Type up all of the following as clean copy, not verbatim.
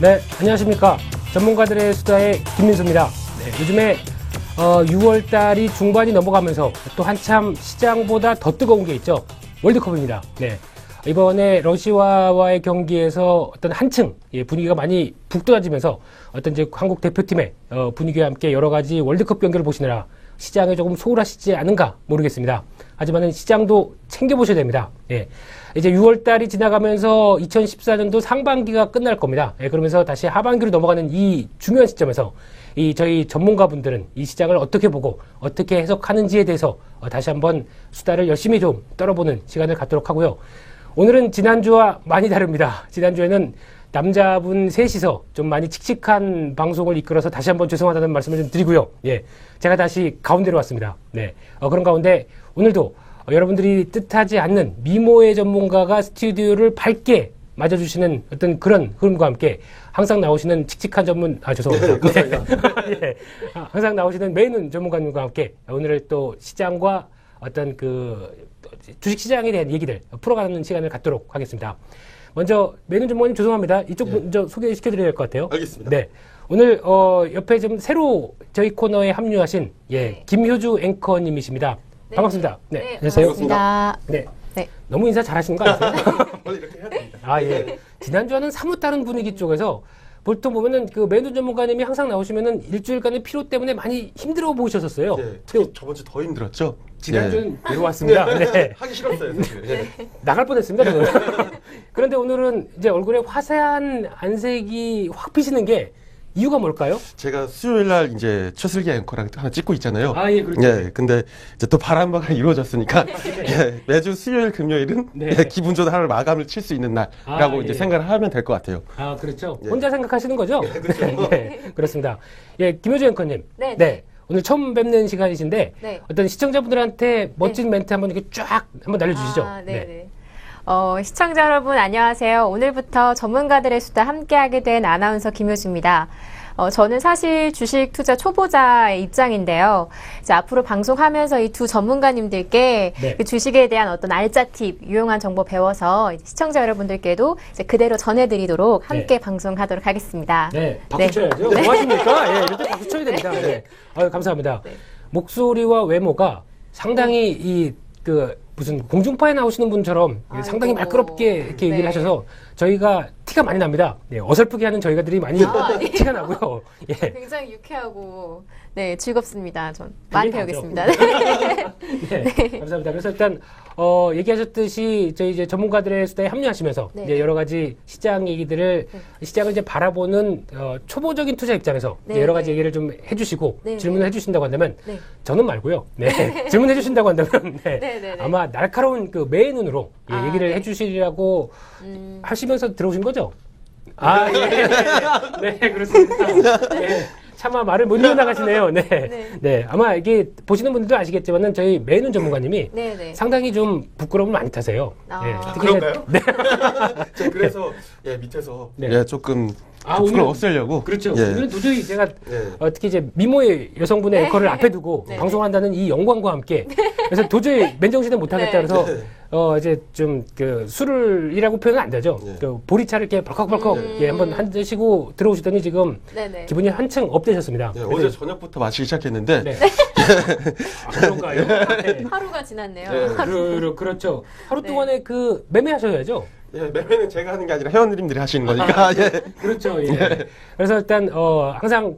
네, 안녕하십니까. 전문가들의 수다의 김민수입니다. 네, 요즘에 6월달이 중반이 넘어가면서 또 한참 시장보다 더 뜨거운 게 있죠. 월드컵입니다. 네. 이번에 러시아와의 경기에서 어떤 한층 분위기가 많이 북돋아지면서 어떤 이제 한국 대표팀의 분위기와 함께 여러 가지 월드컵 경기를 보시느라 시장에 조금 소홀하시지 않은가 모르겠습니다. 하지만은 시장도 챙겨보셔야 됩니다. 예. 이제 6월달이 지나가면서 2014년도 상반기가 끝날 겁니다. 예, 그러면서 다시 하반기로 넘어가는 이 중요한 시점에서 저희 전문가분들은 이 시장을 어떻게 보고 어떻게 해석하는지에 대해서 다시 한번 수다를 열심히 좀 떨어보는 시간을 갖도록 하고요. 오늘은 지난주와 많이 다릅니다. 지난주에는 남자분 셋이서 좀 많이 칙칙한 방송을 이끌어서 다시 한번 죄송하다는 말씀을 좀 드리고요. 예. 제가 다시 가운데로 왔습니다. 네. 그런 가운데 오늘도 여러분들이 뜻하지 않는 미모의 전문가가 스튜디오를 밝게 맞아주시는 어떤 그런 흐름과 함께 항상 나오시는 칙칙한 죄송합니다. 네. 예. 항상 나오시는 메이눈 전문가님과 함께 오늘 또 시장과 어떤 주식시장에 대한 얘기들 풀어가는 시간을 갖도록 하겠습니다. 먼저 메이눈 전문가님 죄송합니다. 이쪽 먼저 소개시켜드려야 될 것 같아요. 알겠습니다. 네. 오늘 옆에 좀 새로 저희 코너에 합류하신 김효주 앵커님이십니다. 네. 반갑습니다. 네. 네, 안녕하세요. 반갑습니다. 네. 네. 너무 인사 잘하시는 거 아니세요? 원래 이렇게 해야 됩니다. 아, 예. 지난주와는 사뭇 다른 분위기 쪽에서 보통 보면은 메이눈 전문가님이 항상 나오시면은 일주일간의 피로 때문에 많이 힘들어 보이셨었어요. 네, 특히 저번 주 더 힘들었죠. 지난주는 내려왔습니다. 네. 하기 싫었어요, 사실. 네. 나갈 뻔했습니다, 저는. 그런데 오늘은 이제 얼굴에 화사한 안색이 확 피시는 게 이유가 뭘까요? 제가 수요일 날 이제 최슬기 앵커랑 하나 찍고 있잖아요. 아, 예, 그렇죠. 예, 근데 이제 또 바람바가 이루어졌으니까 예, 매주 수요일, 금요일은 네. 예, 기분 좋은 하루 마감을 칠 수 있는 날이라고 이제 생각을 하면 될 것 같아요. 아, 그렇죠. 예. 혼자 생각하시는 거죠? 그렇죠. 네, 그렇습니다. 예, 김효주 앵커님. 네. 오늘 처음 뵙는 시간이신데 네. 어떤 시청자분들한테 멋진 멘트 한번 이렇게 쫙 한번 날려주시죠. 네. 시청자 여러분 안녕하세요. 오늘부터 전문가들의 수다 함께하게 된 아나운서 김효주입니다. 저는 사실 주식 투자 초보자의 입장인데요. 이제 앞으로 방송하면서 이 두 전문가님들께 그 주식에 대한 어떤 알짜 팁, 유용한 정보 배워서 시청자 여러분들께도 이제 그대로 전해드리도록 함께 방송하도록 하겠습니다. 네, 박수 쳐야죠. 뭐 하십니까? 예, 이럴 때 박수 쳐야 됩니다. 네. 감사합니다. 네. 목소리와 외모가 상당히 무슨 공중파에 나오시는 분처럼 상당히 말끄럽게 이렇게 얘기를 하셔서 저희가 티가 많이 납니다. 네, 어설프게 하는 저희가들이 많이 티가 나고요. 예. 굉장히 유쾌하고 즐겁습니다. 전 많이 배우겠습니다. 네, 감사합니다. 그래서 일단 얘기하셨듯이 저희 이제 전문가들의 수다에 합류하시면서 이제 여러 가지 시장 얘기들을 시장을 이제 바라보는 초보적인 투자 입장에서 이제 여러 가지 얘기를 좀 해주시고 질문을 해주신다고 한다면 저는 말고요. 네, 질문해 주신다고 한다면 아마 날카로운 매의 눈으로 얘기를 해주시리라고 하시면서 들어오신 거죠? 아, 예. 네, 그렇습니다. 네. 차마 말을 못 이어나가시네요. 네. 아마 이게 보시는 분들도 아시겠지만은 저희 메이눈 전문가님이 상당히 좀 부끄러움을 많이 타세요. 그런가요? 네. 제가 그래서 밑에서 조금 부끄러움 없애려고. 그렇죠. 오늘은 도저히 제가 특히 이제 미모의 여성분의 앵커를 앞에 두고 방송한다는 이 영광과 함께 그래서 도저히 맨정신에 못하겠다 그래서 이제 좀 술을이라고 표현은 안 되죠. 보리차를 이렇게 벌컥벌컥 한번 드시고 들어오시더니 지금 기분이 한층 업되셨습니다. 어제 저녁부터 마시기 시작했는데. 그런가요? 하루가 지났네요. 그렇죠. 하루 동안에 매매하셔야죠. 예, 매매는 제가 하는 게 아니라 회원님들이 하시는 거니까. 그렇죠. 그래서 일단 항상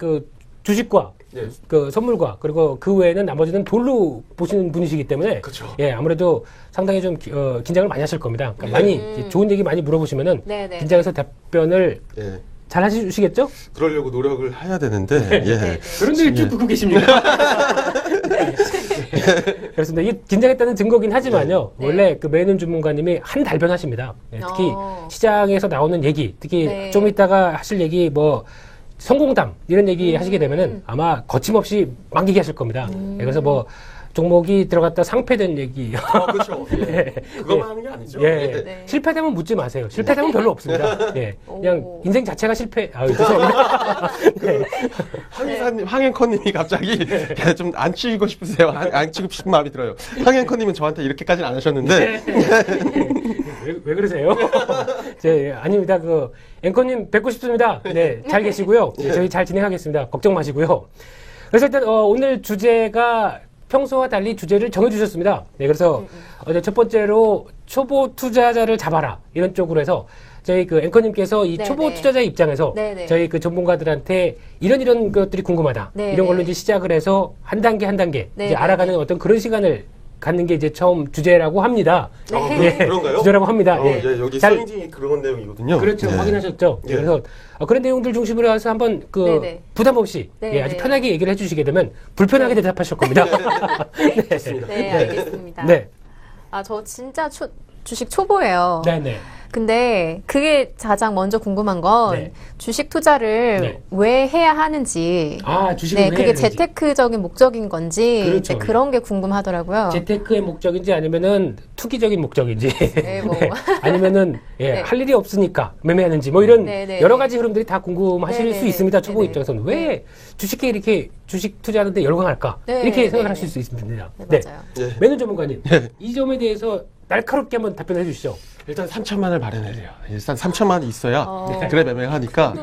주식과 선물과 그리고 그 외에는 나머지는 돌로 보시는 분이시기 때문에 그렇죠. 아무래도 상당히 좀 긴장을 많이 하실 겁니다. 그러니까 많이 좋은 얘기 많이 물어보시면은 긴장해서 답변을 잘 해주시겠죠? 그러려고 노력을 해야 되는데. 그런데 왜 쭉 듣고 계십니까? 그렇습니다. 이게 긴장했다는 증거긴 하지만요. 원래 메이눈 전문가님이 한 달변하십니다. 특히 시장에서 나오는 얘기, 특히 좀 이따가 하실 얘기 성공담 이런 얘기 하시게 되면은 아마 거침없이 막 얘기하실 겁니다. 그래서 종목이 들어갔다 상패된 얘기. 그렇죠. 그것만 하는 게 아니죠. 실패되면 묻지 마세요. 실패되면 별로 없습니다. 그냥 인생 자체가 실패. 죄송합니다. 황앵커님이 갑자기 좀 안 치고 싶으세요? 안 치고 싶은 마음이 들어요. 황앵커님은 저한테 이렇게까지는 안 하셨는데. 왜 그러세요? 아닙니다. 앵커님 뵙고 싶습니다. 네, 잘 계시고요. 네, 저희 잘 진행하겠습니다. 걱정 마시고요. 그래서 일단, 오늘 주제가 평소와 달리 주제를 정해주셨습니다. 네, 그래서 첫 번째로 초보 투자자를 잡아라. 이런 쪽으로 해서 저희 앵커님께서 이 네네. 초보 투자자의 입장에서 네네. 저희 전문가들한테 이런 것들이 궁금하다. 네네. 이런 걸로 이제 시작을 해서 한 단계 이제 네네. 알아가는 어떤 그런 시간을 갖는 게 이제 처음 주제라고 합니다. 네. 그런가요? 주제라고 합니다. 네. 예, 여기 잘- 써있는 그런 내용이거든요. 그렇죠. 예. 확인하셨죠? 예. 그래서 그런 내용들 중심으로 해서 한번 네네. 부담 없이 네네. 아주 편하게 얘기를 해주시게 되면 불편하게 대답하실 겁니다. 좋습니다. 네, 알겠습니다. 네. 저 진짜 주식 초보예요. 네네. 근데 그게 가장 먼저 궁금한 건 네. 주식 투자를 네. 왜 해야 하는지. 주식을 네, 왜 그게 해야 되는지. 재테크적인 목적인 건지 그렇죠. 이제 그런 게 궁금하더라고요. 재테크의 목적인지 아니면은 투기적인 목적인지 네, 뭐. 아니면은 네. 할 일이 없으니까 매매하는지 뭐 이런 네, 네, 여러 네. 가지 흐름들이 다 궁금하실 네, 수 네, 있습니다. 네, 초보 네. 입장에서는 왜 네. 주식에 이렇게 주식 투자하는데 열광할까 네, 이렇게 네, 생각하실 네. 수 있습니다. 네, 맞아요. 예. 매는 전문가님 이 점에 대해서 날카롭게 한번 답변해 주시죠. 일단 3천만을 마련해야 돼요. 일단 3천만이 있어야 어. 그래 매매를 하니까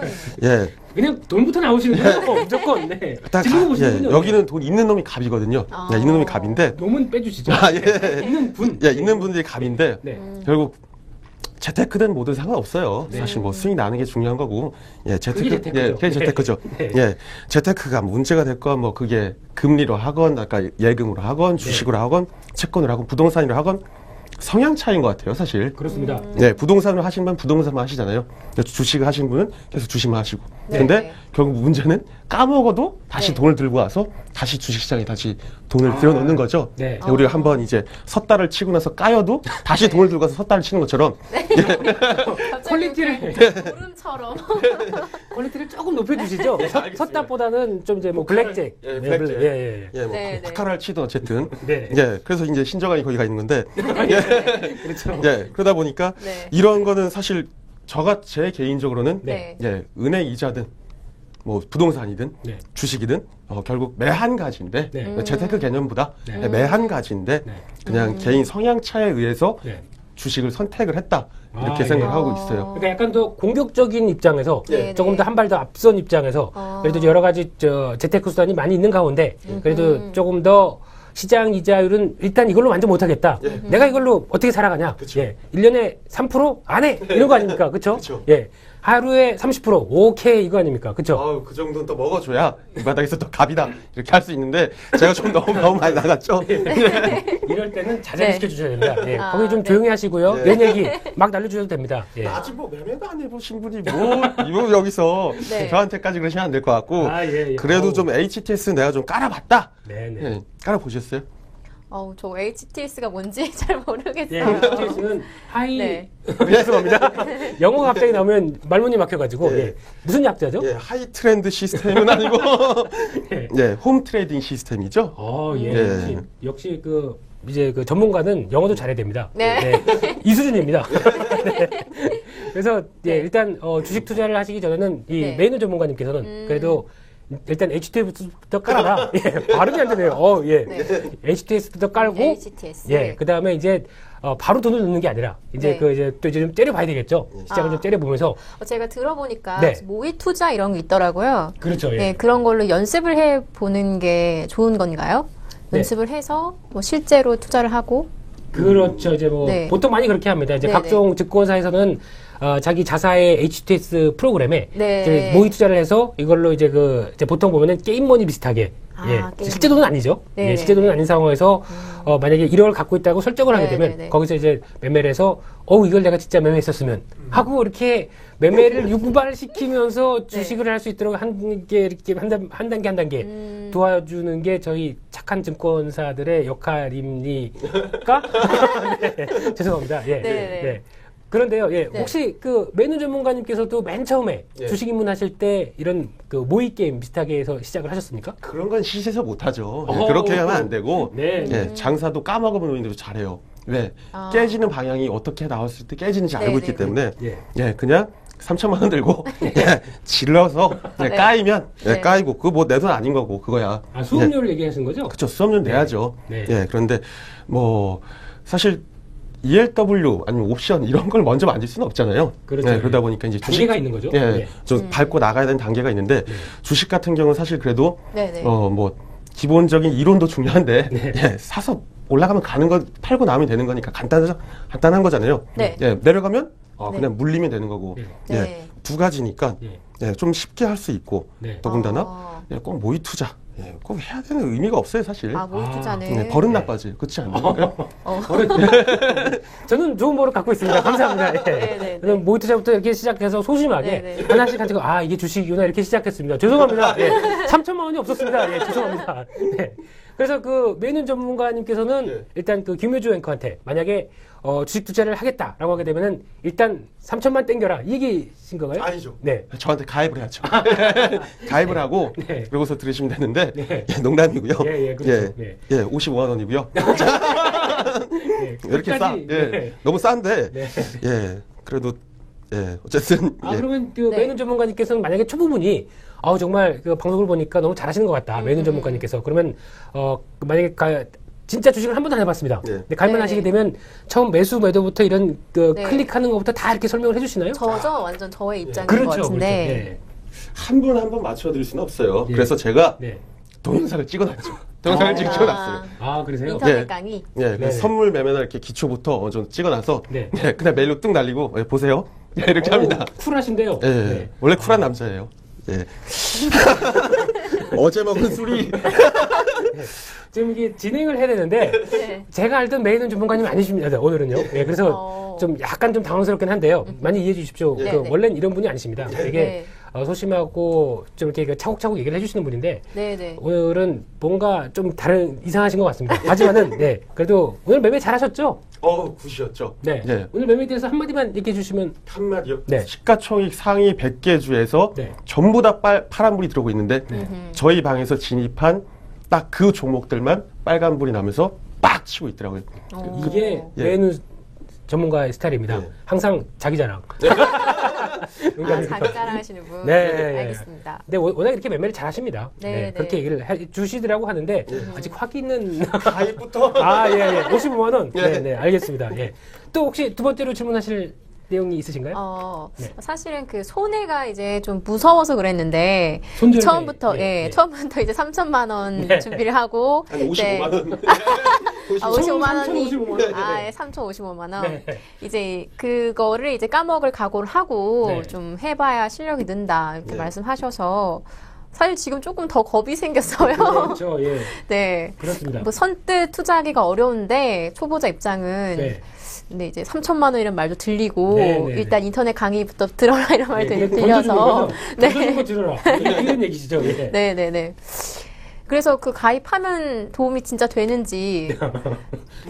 예. 그냥 돈부터 나오시는데요. 무조건. 네. 일단 지금 보시는군요. 여기는 돈 있는 놈이 갑이거든요. 아. 있는 놈이 갑인데 놈은 빼주시죠. 예. 있는 분. 예, 있는 분들이 갑인데 네. 결국 재테크든 뭐든 상관없어요. 네. 사실 뭐 수익 나는 게 중요한 거고. 예, 그게 재테크죠. 예, 그게 재테크죠. 네. 예. 재테크가 문제가 될 건 뭐 그게 금리로 하건 아까 예금으로 하건 주식으로 하건 채권으로 하건 부동산으로 하건 성향 차이인 것 같아요, 사실. 그렇습니다. 네, 부동산을 하신 분은 부동산만 하시잖아요. 주식을 하신 분은 계속 주식만 하시고. 네. 근데 결국 문제는 까먹어도 다시 네. 돈을 들고 와서 다시 주식시장에 다시 돈을 들여놓는 거죠. 네. 우리가 한번 이제 섰다를 치고 나서 까여도 다시 돈을 들고 와서 섰다를 치는 것처럼 퀄리티를 구름처럼. 퀄리티를 조금 높여주시죠. 섰답보다는 좀 이제 뭐 블랙잭. 예, 네, 블랙잭. 예. 예, 뭐 네, 네. 파카라를 치든 어쨌든. 네. 예, 그래서 이제 신정환이 거기가 있는 건데. 그렇죠. 예, 그러다 보니까 네. 이런 거는 사실 제 개인적으로는 네. 예, 은행 이자든 뭐 부동산이든 네. 주식이든 결국 매 한 가지인데 네. 재테크 개념보다 네. 매 한 가지인데 네. 그냥 개인 성향 차에 의해서 네. 주식을 선택을 했다 이렇게 아, 생각하고 예. 있어요. 그러니까 약간 더 공격적인 입장에서 네, 조금 네. 더 한 발 더 앞선 입장에서 그래도 여러 가지 재테크 수단이 많이 있는 가운데 그래도 조금 더 시장 이자율은 일단 이걸로 완전 못하겠다. 내가 이걸로 어떻게 살아가냐? 그쵸. 예. 1년에 3% 안 해. 이런 거 아닙니까? 그쵸? 그쵸. 예. 하루에 30% 오케이 이거 아닙니까? 그쵸? 그 정도는 또 먹어줘야 이 바닥에서 또 갑이다 이렇게 할 수 있는데 제가 좀 너무 많이 나갔죠. 이럴 때는 자제를 네. 시켜주셔야 됩니다. 예. 아, 거기 좀 네. 조용히 하시고요. 네. 내 얘기 막 날려주셔도 됩니다. 예. 아직 뭐 매매도 안 해보신 분이 뭐 여기서 네. 저한테까지 그러시면 안 될 것 같고 아, 예, 예. 그래도 어우. 좀 HTS 죄송해요. 내가 좀 깔아봤다. 네네. 예, 깔아보셨어요? 저 HTS가 뭔지 잘 예, 모르겠어요. HTS는 하이 네. 죄송합니다. 영어가 갑자기 나오면 말문이 막혀가지고 예. 예. 무슨 약자죠? 예, 하이 트렌드 시스템은 아니고 예. 예, 홈 트레이딩 시스템이죠. 예. 예. 역시 이제 전문가는 영어도 잘해야 됩니다. 네. 이 수준입니다. 네. 그래서 네. 일단 주식 투자를 하시기 전에는 이 네. 메이너 전문가님께서는 그래도 일단 HTS부터 깔아라. 예, 발음이 안 되네요. 예. 네. HTS부터 깔고 HTS. 예, 그 다음에 이제 바로 돈을 넣는 게 아니라 이제 네. 이제 또 이제 좀 때려봐야 되겠죠. 시장을 좀 때려보면서 제가 들어보니까 네. 모의 투자 이런 게 있더라고요. 그렇죠. 예. 네, 그런 걸로 연습을 해 보는 게 좋은 건가요? 네. 연습을 해서 뭐 실제로 투자를 하고. 그렇죠. 이제 뭐 네. 보통 많이 그렇게 합니다. 이제 네, 각종 증권사에서는 자기 자사의 HTS 프로그램에 네. 이제 모의 투자를 해서 이걸로 이제 이제 보통 보면은 게임머니 비슷하게 예. 게임. 실제 돈은 아니죠. 네, 예, 실제 돈은 아닌 상황에서 만약에 1억을 갖고 있다고 설정을 하게 네, 되면 네, 네. 거기서 이제 매매를 해서 이걸 내가 진짜 매매했었으면 하고 이렇게 매매를 유발시키면서 주식을 할 수 있도록 한 단계 한 단계 도와주는 게 저희 착한 증권사들의 역할입니까? 네, 죄송합니다. 예. 네, 네. 네. 그런데요, 예. 네. 혹시 매너 전문가님께서도 맨 처음에 예. 주식 입문하실 때 이런 모의 게임 비슷하게 해서 시작을 하셨습니까? 그런 건 시세서 못하죠. 예, 어, 그렇게 하면 안 되고 네. 예, 장사도 까먹으면 오는데도 잘해요. 왜? 아. 깨지는 방향이 어떻게 나왔을 때 깨지는지 네, 알고 네, 있기 네. 때문에 예. 예, 그냥 3천만 원 들고 예, 질러서 네. 까이면 네. 까이고 그거 뭐 내 돈 아닌 거고 그거야. 아, 수업료를 얘기하시는 거죠? 그렇죠. 수업료 내야죠. 네. 예, 그런데 뭐 사실 ELW 아니면 옵션 이런 걸 먼저 만질 수는 없잖아요. 그렇죠. 네, 그러다 보니까 이제 단계가 있는 거죠. 예, 네. 좀 밟고 나가야 되는 단계가 있는데 주식 같은 경우는 사실 그래도 네네. 뭐 기본적인 이론도 중요한데 네. 예, 사서 올라가면 가는 거 팔고 나오면 되는 거니까 간단한 거잖아요. 네. 예, 내려가면 네. 그냥 물리면 되는 거고 네. 예, 두 가지니까 예. 예, 좀 쉽게 할 수 있고 네. 더군다나 예, 꼭 모의 투자 예, 꼭 해야 되는 의미가 없어요 사실. 모의 투자는. 네, 버릇 나빠지 그렇지 않나요? 저는 좋은 버릇 갖고 있습니다. 감사합니다. 예. 네네네. 저는 모의 투자부터 이렇게 시작해서 소심하게 네네. 하나씩 가지고 이게 주식이구나 이렇게 시작했습니다. 죄송합니다. 예. 3천만 원이 없었습니다. 예, 죄송합니다. 네. 그래서 그 메뉴 전문가님께서는 네. 일단 그 김효주 앵커한테 만약에 주식 투자를 하겠다라고 하게 되면은 일단 3천만 땡겨라 이 얘기신 건가요? 아니죠. 네. 저한테 가입을 해야죠. 가입을 하고 네. 그러고서 들으시면 되는데 네. 예, 농담이고요. 예, 그렇죠. 예, 55만 원이고요. 네. 이렇게 싸. 끝까지, 예. 네. 너무 싼데. 네. 예. 그래도 예. 어쨌든 예. 그러면 그 네. 메뉴 전문가님께서는 만약에 초보분이 정말 그 방송을 보니까 너무 잘하시는 것 같다. 메뉴 전문가님께서. 그러면 만약에 진짜 주식을 한 번도 안 해봤습니다. 네. 근데 가입만 네. 하시게 되면 처음 매수 매도부터 이런 네. 클릭하는 것부터 다 이렇게 설명을 해주시나요? 저죠. 완전 저의 입장인 그렇죠. 것 그렇죠. 같은데. 한 분 한 분 맞춰 드릴 수는 없어요. 예. 그래서 제가 네. 동영상을 찍어 놨죠. 동영상을 지금 찍어 놨어요. 그러세요? 인터넷 예. 강의. 예. 네. 그래서 선물 매매나 이렇게 기초부터 어느 정도 찍어 놔서 네. 예, 그냥 메일로 뚝 날리고 예, 보세요. 예, 이렇게 합니다. 쿨하신데요. 예. 네. 원래 쿨한 남자예요. 예. 어제 먹은 술이 지금 이게 진행을 해야 되는데 네. 제가 알던 메이는 전문가님이 아니십니다. 네, 오늘은요. 예, 그래서 좀 약간 좀 당황스럽긴 한데요. 많이 이해해 주십시오. 네, 그 네. 원래는 이런 분이 아니십니다. 되게 네. 소심하고 좀 이렇게 차곡차곡 얘기를 해주시는 분인데 네네. 오늘은 뭔가 좀 다른 이상하신 것 같습니다. 하지만은 네 그래도 오늘 매매 잘하셨죠? 굿이었죠. 네. 예. 오늘 매매에 대해서 한마디만 얘기해 주시면 한마디요? 네. 시가총액 상위 100개 주에서 네. 전부 다 파란불이 들어오고 있는데 저희 방에서 진입한 딱 그 종목들만 빨간불이 나면서 빡 치고 있더라고요. 이게 예. 매누 전문가의 스타일입니다. 네. 항상 자기 자랑. 자기 자랑하시는 분. 네. 알겠습니다. 근데 워낙 이렇게 매매를 잘하십니다. 네, 네, 네. 그렇게 얘기를 주시더라고 하는데 아직 확인은 가입부터 예. 55만 원. 예. 네, 알겠습니다. 예. 또 혹시 두 번째로 질문하실 내용이 있으신가요? 네. 사실은 그 손해가 이제 좀 무서워서 그랬는데 손절매. 처음부터 네. 처음부터 이제 3천만 원 네. 준비를 하고 한 55만 원. 55만 원이 3,055만 원. 예, 3,055만 원. 네. 이제 그거를 이제 까먹을 각오를 하고 네. 좀 해봐야 실력이 는다 이렇게 네. 말씀하셔서 사실 지금 조금 더 겁이 생겼어요. 그렇죠. 예. 네. 그렇습니다. 뭐 선뜻 투자하기가 어려운데 초보자 입장은 네. 근데 이제 3천만 원이라는 말도 들리고 네, 네, 일단 인터넷 강의부터 들어라 이런 말도 네, 들려서 던져주는 거 들어라. 이런 얘기시죠. 예. 네네네. 그래서 그 가입하면 도움이 진짜 되는지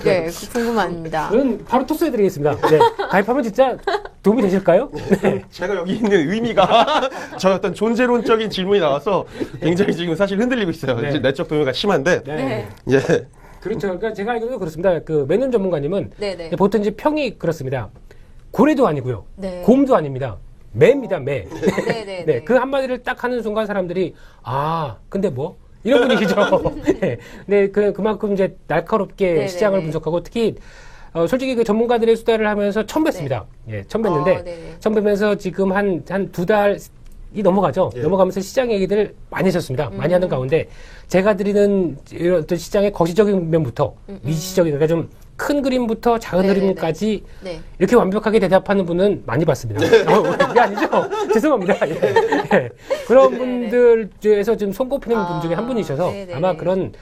네 궁금합니다. 저는 바로 토스해드리겠습니다. 네. 가입하면 진짜 도움이 되실까요? 네. 제가 여기 있는 의미가 저의 어떤 존재론적인 질문이 나와서 굉장히 지금 사실 흔들리고 있어요. 네. 이제 내적 동요가 심한데 네. 예. 그렇죠. 그러니까 제가 알기로도 그렇습니다. 그 매년 전문가님은 네네. 보통 이제 평이 그렇습니다. 고래도 아니고요. 네. 곰도 아닙니다. 매입니다. 매. 네네네. 네. 그 한마디를 딱 하는 순간 사람들이 근데 뭐? 이런 분위기죠. 네. 네. 그만큼 이제 날카롭게 네네네. 시장을 분석하고 특히 솔직히 그 전문가들의 수다를 하면서 처음 뵀습니다. 예, 처음 뵀는데 네네. 처음 뵈면서 지금 한 두 달이 넘어가죠. 예. 넘어가면서 시장 얘기들을 많이 하셨습니다. 많이 하는 가운데 제가 드리는 이런 어떤 시장의 거시적인 면부터 미시적인 그러니까 좀 큰 그림부터 작은 네네네. 그림까지 네. 이렇게 완벽하게 대답하는 분은 많이 봤습니다. 이게 아니죠? 죄송합니다. 예. 예. 그런 네네. 분들 중에서 지금 손꼽히는 분 중에 한 분이셔서 네네네. 아마 그런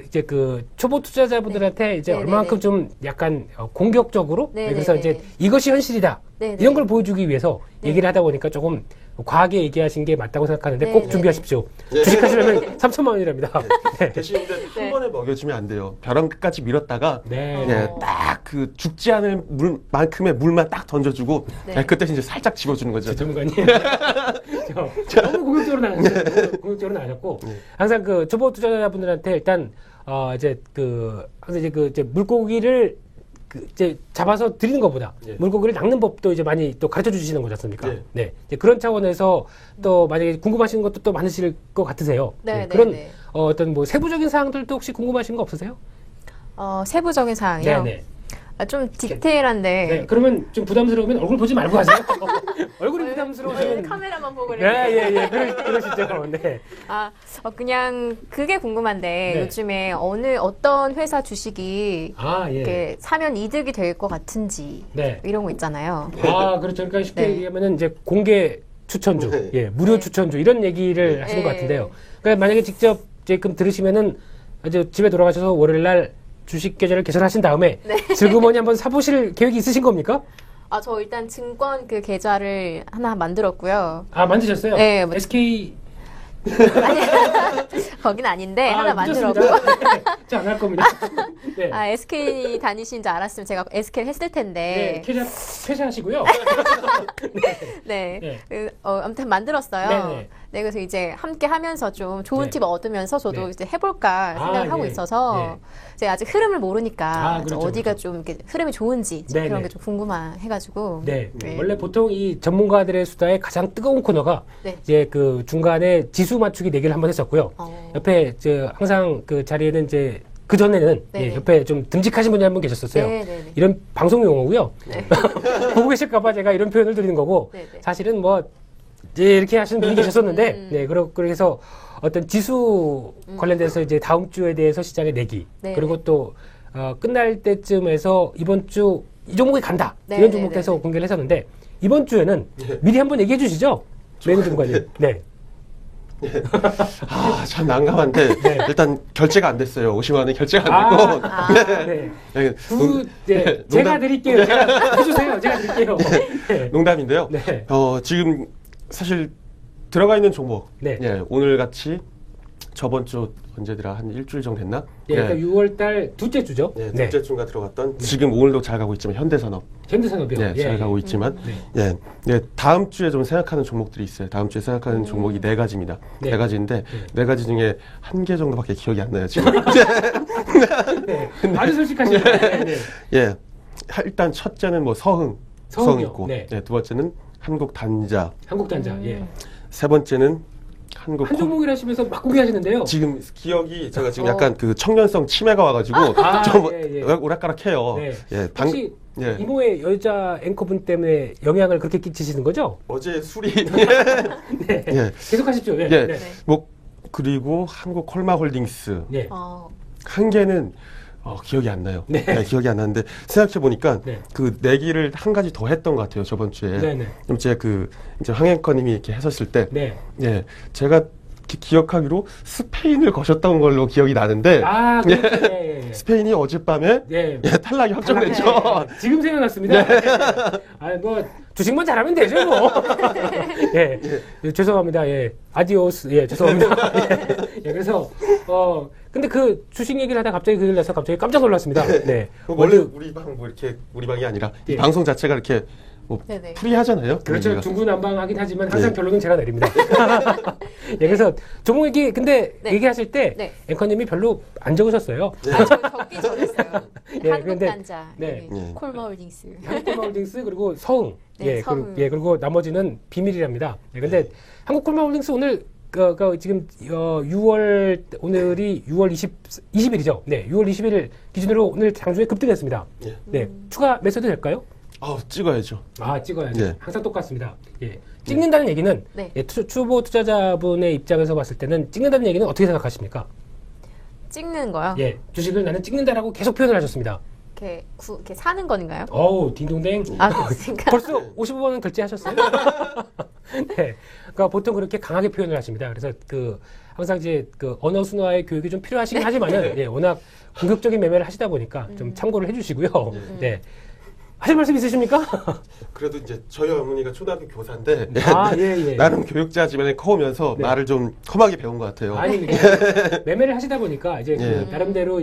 이제 그 초보 투자자분들한테 이제 네네네. 얼마만큼 좀 약간 공격적으로 네네네. 그래서 이제 이것이 현실이다. 네네. 이런 걸 보여주기 위해서 네. 얘기를 하다 보니까 조금 과하게 얘기하신 게 맞다고 생각하는데 네네. 꼭 준비하십시오. 네. 주식하시려면 3천만 원이랍니다. 네. 대신에 한 네. 번에 먹여주면 안 돼요. 벼랑 끝까지 밀었다가 네. 예, 딱 그 죽지 않을 물만큼의 물만 딱 던져주고 네. 예, 그때 이제 살짝 집어주는 거죠. 전문가님. 너무 공격적으로 나가셨고, 공격적으로 나가셨고, 항상 그 초보 투자자분들한테 일단, 이제 항상 이제 물고기를 이제 잡아서 드리는 것보다 예. 물고기를 낚는 법도 이제 많이 또 가르쳐 주시는 거지 않습니까? 예. 네. 이제 그런 차원에서 또 만약에 궁금하신 것도 또 많으실 것 같으세요. 네, 네, 그런 네. 어떤 뭐 세부적인 사항들도 혹시 궁금하신 거 없으세요? 세부적인 사항이요. 네네. 좀 디테일한데. 네, 그러면 좀 부담스러우면 얼굴 보지 말고 하세요. 얼굴이 부담스러우면 카메라만 보고 예, 그러시죠. 네. 그냥 그게 궁금한데 네. 요즘에 어떤 회사 주식이 예. 이렇게 사면 이득이 될 것 같은지 네. 이런 거 있잖아요. 그렇죠. 그러니까 쉽게 네. 얘기하면은 이제 공개 추천주, 네. 무료 네. 추천주 이런 얘기를 하시는 것 네. 같은데요. 그러니까 만약에 직접 지금 들으시면은 아주 집에 돌아가셔서 월요일 날 주식 계좌를 개설하신 다음에 슬그머니 한번 사보실 계획이 있으신 겁니까? 저 일단 증권 그 계좌를 하나 만들었고요. 만드셨어요? 네, SK 거긴 아닌데 하나 만들었고. 저 안 할 겁니다. 네. SK 다니신 줄 알았으면 제가 SK를 했을 텐데. 네, 퇴사하시고요. 네. 아무튼 만들었어요. 네네. 네, 그래서 이제 함께 하면서 좀 좋은 네. 팁 얻으면서 저도 네. 이제 해볼까 생각을 하고 예. 있어서 제가 아직 흐름을 모르니까 그렇죠, 어디가 그렇죠. 좀 이렇게 흐름이 좋은지 네네. 그런 게 좀 궁금해가지고. 네. 원래 보통 이 전문가들의 수다의 가장 뜨거운 코너가 네. 이제 그 중간에 지수 맞추기 내기를 한번 했었고요. 옆에 항상 그 자리에는 이제 그 전에는 네네. 옆에 좀 듬직하신 분이 한 분 계셨었어요. 네네네. 이런 방송 용어고요. 네. 보고 계실까봐 제가 이런 표현을 드리는 거고 네네. 사실은 이제 이렇게 하시는 분이 계셨었는데 네, 그래서 어떤 지수 관련돼서 이제 다음 주에 대해서 시장에 내기 네. 그리고 또 끝날 때쯤에서 이번 주 이 종목이 간다 네, 이런 네, 종목 돼서 네, 네. 공개를 했었는데 이번 주에는 미리 한번 얘기해 주시죠. 매니저 분과님. 네. 참 난감한데 네. 일단 결제가 안 됐어요. 50만 원이 결제가 안 됐고. 네. 네. 제가 농담- 드릴게요. 제가 해주세요. 제가 드릴게요. 네. 농담인데요. 네. 지금 사실 들어가 있는 종목. 네. 오늘 같이 저번 주 언제더라 한 일주일 정도 됐나? 예, 그러니까 6월달 둘째 주죠. 둘째 주가 들어갔던 지금 오늘도 잘 가고 있지만 현대산업 현대산업이요. 잘 가고 있지만 네. 다음 주에 좀 생각하는 종목들이 있어요. 다음 주에 생각하는 종목이 4가지입니다. 네. 4가지인데 4가지 중에 1개 정도밖에 기억이 안 나요 지금. 네. 아주 솔직하시네요. 네, 네. 예, 일단 첫째는 서흥 서흥이요. 있고, 네. 두 번째는 한국단자, 한국단자. 예. 세 번째는 한 종목이라 하시면서 막 공개하시는데요. 지금 기억이 제가 지금 약간 그 청년성 치매가 와가지고 좀 오락가락해요. 네. 예, 혹시 이모의 여자 앵커분 때문에 영향을 그렇게 끼치시는 거죠? 어제 술이 네. 예. 계속하십시오. 예. 예. 네. 그리고 한국콜마홀딩스 네. 한 개는 기억이 안 나요. 네. 기억이 안 나는데 생각해 보니까 네. 그 내기를 한 가지 더 했던 것 같아요 저번 주에. 네, 네. 그럼 제가 이제 황앵커님이 이렇게 하셨을 때, 네. 제가 기억하기로 스페인을 거셨던 걸로 기억이 나는데, 그렇죠. 예. 스페인이 어젯밤에 네. 탈락이 확정됐죠. 네. 지금 생각났습니다. 주식만 잘하면 되죠, 뭐. 예. 죄송합니다. 예. 아디오스. 예, 죄송합니다. 예. 그래서, 근데 그 주식 얘기를 하다가 갑자기 그 일 나서 갑자기 깜짝 놀랐습니다. 네. 원래 우리 방이 아니라 이 방송 자체가 이렇게 네네. 프리하잖아요. 그렇죠. 분위기가. 중구난방하긴 하지만 항상 결론은 제가 내립니다. 예, 그래서 종목 얘기 근데 얘기하실 때 앵커님이 별로 안 적으셨어요. 저 적긴 적었어요. 예, 한국단자, 네. 콜마홀딩스. 한국콜마홀딩스 그리고 서흥. 네, 예, 서흥. 그리고 나머지는 비밀이랍니다. 예, 근데 한국콜마홀딩스 오늘 지금 6월 오늘이 6월 20일이죠. 네, 6월 20일 기준으로 오늘 장중에 급등했습니다. 네, 추가 매수도 될까요? 찍어야죠. 찍어야죠. 네. 항상 똑같습니다. 예. 찍는다는 얘기는 초보 투자자분의 입장에서 봤을 때는 찍는다는 얘기는 어떻게 생각하십니까? 찍는 거요? 예, 주식을 나는 찍는다라고 계속 표현을 하셨습니다. 이렇게 사는 건가요? 딩동댕. 그러니까. 벌써 55원은 결제하셨어요? 네. 그러니까 보통 그렇게 강하게 표현을 하십니다. 그래서 항상 이제 언어 순화의 교육이 좀 필요하시긴 하지만은, 워낙 공격적인 매매를 하시다 보니까 좀 참고를 해주시고요. 네. 하실 말씀 있으십니까? 그래도 이제 저희 어머니가 초등학교 교사인데 예. 나름 교육자 집안에 커오면서 말을 좀 험하게 배운 것 같아요. 매매를 하시다 보니까 이제 나름대로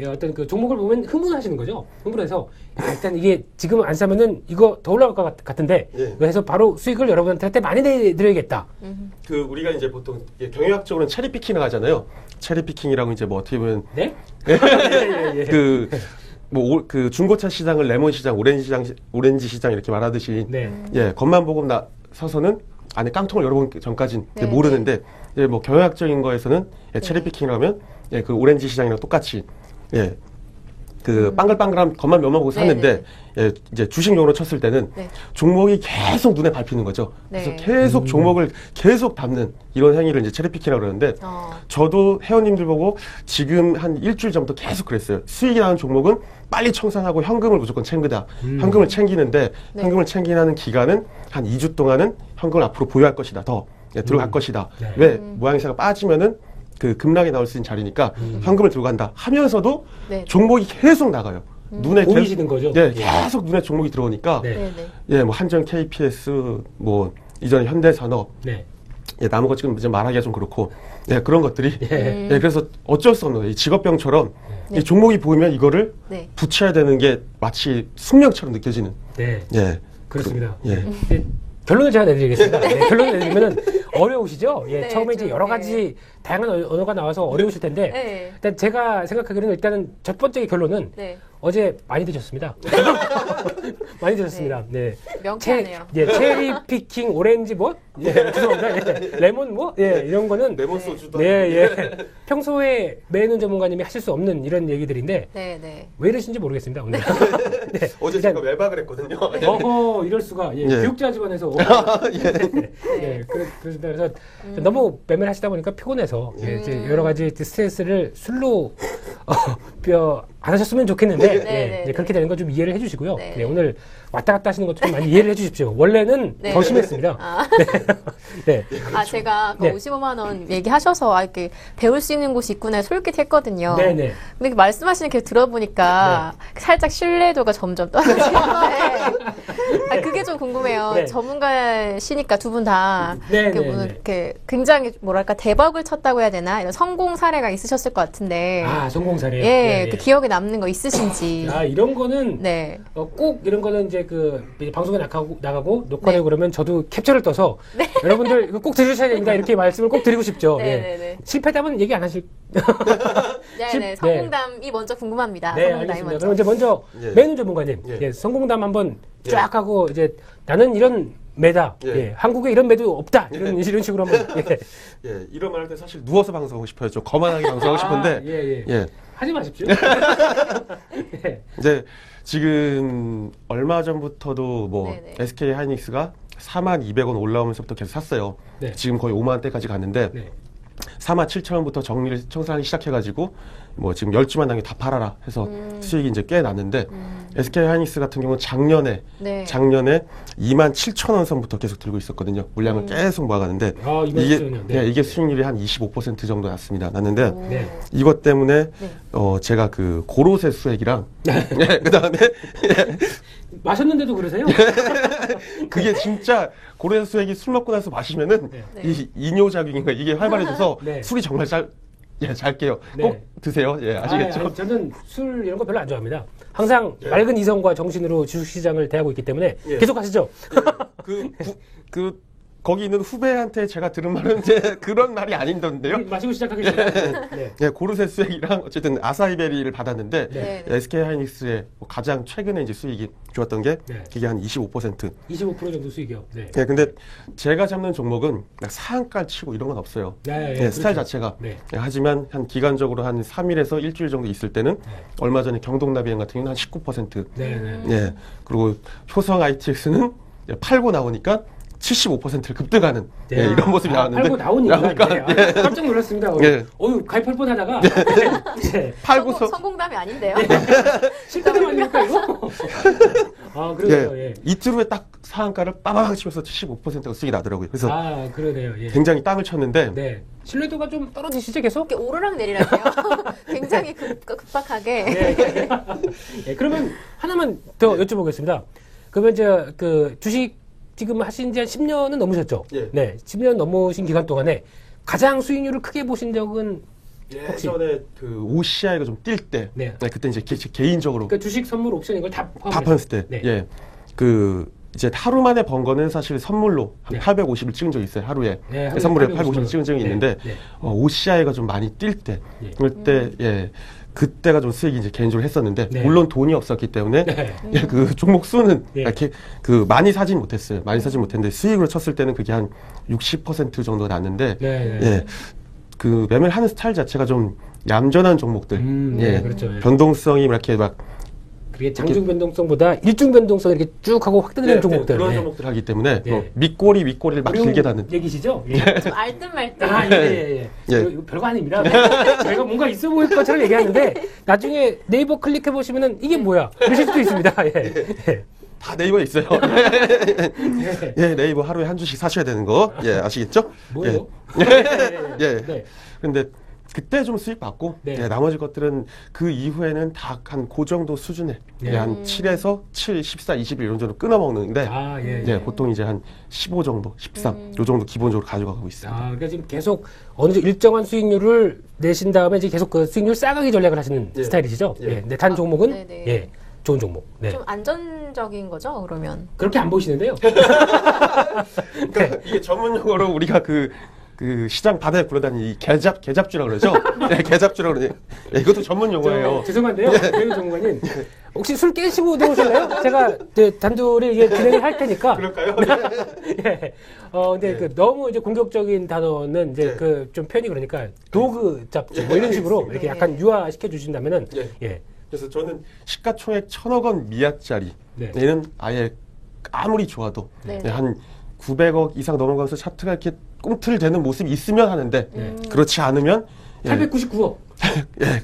어떤 그 종목을 보면 흥분하시는 거죠. 흥분해서 일단 이게 지금 안 사면은 이거 더 올라갈 것 같은데 그래서 바로 수익을 여러분한테 많이 내드려야겠다. 우리가 이제 보통 경영학적으로는 체리피킹을 하잖아요. 체리피킹이라고 이제 어떻게 보면 그 중고차 시장을 레몬 시장, 오렌지 시장 이렇게 말하듯이 겉만 보고 서서는 안에 깡통을 열어보기 전까지는 모르는데 경영학적인 거에서는 체리피킹을 하면 그 오렌지 시장이랑 똑같이 그 빵글빵글한 겉만 면만 보고 샀는데 예, 이제 주식용으로 쳤을 때는 종목이 계속 눈에 밟히는 거죠. 그래서 계속 종목을 계속 담는 이런 행위를 이제 체리피킹이라고 그러는데 저도 회원님들 보고 지금 한 일주일 전부터 계속 그랬어요. 수익이 나는 종목은 빨리 청산하고 현금을 무조건 챙기다. 현금을 챙기는데 현금을 챙기는 기간은 한 2주 동안은 현금을 앞으로 보유할 것이다. 더 들어갈 것이다. 왜? 모양새가 빠지면은 그 급락이 나올 수 있는 자리니까 현금을 들고 간다 하면서도 종목이 계속 나가요. 눈에 보이시는 거죠? 네, 계속 눈에 종목이 들어오니까 예, 뭐 한전 KPS 뭐 이전에 현대산업 예, 남은 거 지금 이제 말하기가 좀 그렇고 예, 그런 것들이 예, 그래서 어쩔 수 없는 거예요. 이 직업병처럼 이 종목이 보이면 이거를 붙여야 되는 게 마치 숙명처럼 느껴지는 예, 그렇습니다. 예. 결론을 제가 내드리겠습니다. 결론을 내드리면은 어려우시죠? 예, 처음에 이제 여러 가지 다양한 언어가 나와서 어려우실 텐데 일단 제가 생각하기로는 일단은 첫 번째 결론은 어제 많이 드셨습니다. 많이 드셨습니다. 네. 명쾌하네요. 체리 피킹 오렌지 뭐? 예, 죄송합니다. 예, 레몬 뭐? 예, 이런 거는 레몬 소주도 평소에 매는 전문가님이 하실 수 없는 이런 얘기들인데 왜 이러신지 모르겠습니다. 오늘. 어제 제가 외박을 했거든요. 이럴 수가. 교육자 집안에서. 그래서 너무 매매를 하시다 보니까 피곤해서 이제 여러 가지 스트레스를 술로 안 하셨으면 좋겠는데 그렇게 되는 거 좀 이해를 해주시고요. 오늘 왔다 갔다 하시는 것 좀 많이 이해를 해주십시오. 원래는 더 심했습니다. 제가 아까 55만 원 얘기하셔서 이렇게 배울 수 있는 곳이 있구나 솔깃했거든요. 근데 말씀하시는 게 들어보니까 살짝 신뢰도가 점점 떨어지는데 그게 좀 궁금해요. 전문가시니까 두 분 다 이렇게 굉장히 뭐랄까 대박을 쳤다고 해야 되나 이런 성공 사례가 있으셨을 것 같은데. 성공 사례. 그 기억에 남는 거 있으신지. 이런 거는 꼭 이런 거는 이제 그 방송에 나가고 녹화되고 그러면 저도 캡처를 떠서 여러분들 이거 꼭 들으셔야 된다 이렇게 말씀을 꼭 드리고 싶죠. 실패담은 얘기 안 하실. 성공담이 먼저 궁금합니다. 알겠습니다. 그럼 이제 먼저 매는 전문가님, 성공담 한번 쫙 하고 이제 나는 이런 매다. 한국에 이런 매도 없다. 이런 식으로 한번. 이런 말 할 때 사실 누워서 방송하고 싶어요. 좀 거만하게 방송하고 싶은데. 하지 마십시오. 이제 지금 얼마 전부터도 뭐 SK 하이닉스가 42,000원 올라오면서부터 계속 샀어요. 지금 거의 5만 원대까지 갔는데 47,000원부터 정리를 청산하기 시작해가지고 뭐 지금 10주만 당에 다 팔아라 해서 수익이 이제 꽤 났는데 SK 하이닉스 같은 경우는 작년에 27,000원 선부터 계속 들고 있었거든요. 물량을 계속 모아가는데 이게 수익률이 한 25% 정도 났는데 이것 때문에 제가 그 고로쇠 수액이랑 그다음에 마셨는데도 그러세요? 그게 진짜 고로쇠 수액이 술 먹고 나서 마시면은 이 이뇨작용인가 이게 활발해져서 술이 정말 잘 깨요. 꼭 드세요. 아시겠죠? 저는 술 이런 거 별로 안 좋아합니다. 항상 맑은 이성과 정신으로 주식시장을 대하고 있기 때문에 계속 하시죠. 거기 있는 후배한테 제가 들은 말은 이제 그런 말이 아닌던데요. 마시고 시작하겠습니다. 고르쇠 수액이랑 어쨌든 아사히베리를 받았는데 SK 하이닉스의 가장 최근에 이제 수익이 좋았던 게 그게 한 25%. 25% 정도 수익이요. 근데 제가 잡는 종목은 상한가를 치고 이런 건 없어요. 스타일 자체가. 하지만 한 기간적으로 한 3일에서 일주일 정도 있을 때는 얼마 전에 경동나비행 같은 경우는 한 19%. 그리고 효성 ITX는 팔고 나오니까 75%를 급등하는 이런 모습이 나왔는데 팔고 나오니까 깜짝 놀랐습니다. 가입할 뻔하다가 팔고서 성공담이 아닌데요? 실패담 아닙니까 이거? 그러네요. 이틀 후에 딱 상한가를 빠바박 치면서 75%가 수익이 나더라고요. 그래서 그러네요. 굉장히 땅을 쳤는데 신뢰도가 좀 떨어지시죠 계속? 오르락 내리락해요. 굉장히 급박하게. 그러면 하나만 더 여쭤보겠습니다. 그러면 이제 그 주식 지금 하신 지 한 10년은 넘으셨죠? 10년 넘으신 기간 동안에 가장 수익률을 크게 보신 적은 혹시? 예전에 그 OCI가 좀 뛸 때, 그때 이제 개인적으로. 그러니까 주식, 선물, 옵션 이걸 다 포함했을 때, 이제 하루 만에 번 거는 사실 선물로 한 850을 찍은 적이 있어요, 하루에. 선물에 850을 찍은 적이 있는데, OCI가 좀 많이 뛸 때, 그럴 때, 그때가 좀 수익이 이제 개인적으로 했었는데, 물론 돈이 없었기 때문에, 그 종목 수는 이렇게 많이 사진 못했어요. 많이 사진 못했는데, 수익으로 쳤을 때는 그게 한 60% 정도 났는데, 그 매매를 하는 스타일 자체가 좀 얌전한 종목들, 네, 그렇죠. 예. 변동성이 이렇게 막 그게 장중 변동성보다 일중 변동성이 이렇게 쭉 하고 확대되는 종목들. 그런 종목들 하기 때문에 윗꼬리를 막 길게 닿는 얘기시죠? 예. 좀 알듯말듯. 아, 예. 이거 별거 아닙니다. 제가 뭔가 있어 보일 것처럼 얘기하는데 나중에 네이버 클릭해 보시면은 이게 뭐야? 이러실 수도 있습니다. 예. 다 네이버에 있어요. 예, 네이버 하루에 한 주씩 사셔야 되는 거, 아시겠죠? 뭐예요? 예. 근데 그때 좀 수익 받고, 나머지 것들은 그 이후에는 다 한 그 정도 수준에, 한 7에서 7, 14, 21 이런 정도 끊어 먹는데, 보통 이제 한 15 정도, 13, 요 정도 기본적으로 가져가고 있습니다. 그러니까 지금 계속 어느 정도 일정한 수익률을 내신 다음에 이제 계속 그 수익률 싸가기 전략을 하시는 스타일이시죠? 근데 단 종목은, 좋은 종목. 좀 안전적인 거죠, 그러면? 그렇게 안 보이시는데요? 그러니까 이게 전문 용어로 우리가 그 시장 바다에 굴러다니는 이 개잡주라고 그러죠? 개잡주라고 그러죠. 이것도 전문 용어예요. 죄송한데요. 배우 전문가님. 혹시 술 깨시고 들어오실래요? 제가 단둘이 진행을 할 테니까. 그럴까요? 근데 너무 이제 공격적인 단어는 이제 좀 편이 그러니까 도그 잡주 뭐 이런 식으로 이렇게 약간 유화시켜 주신다면은 그래서 저는 시가총액 1,000억 원 미하짜리 얘는 아예 아무리 좋아도 한 900억 이상 넘어가면서 차트가 이렇게 꿈틀대는 모습이 있으면 하는데 그렇지 않으면 899억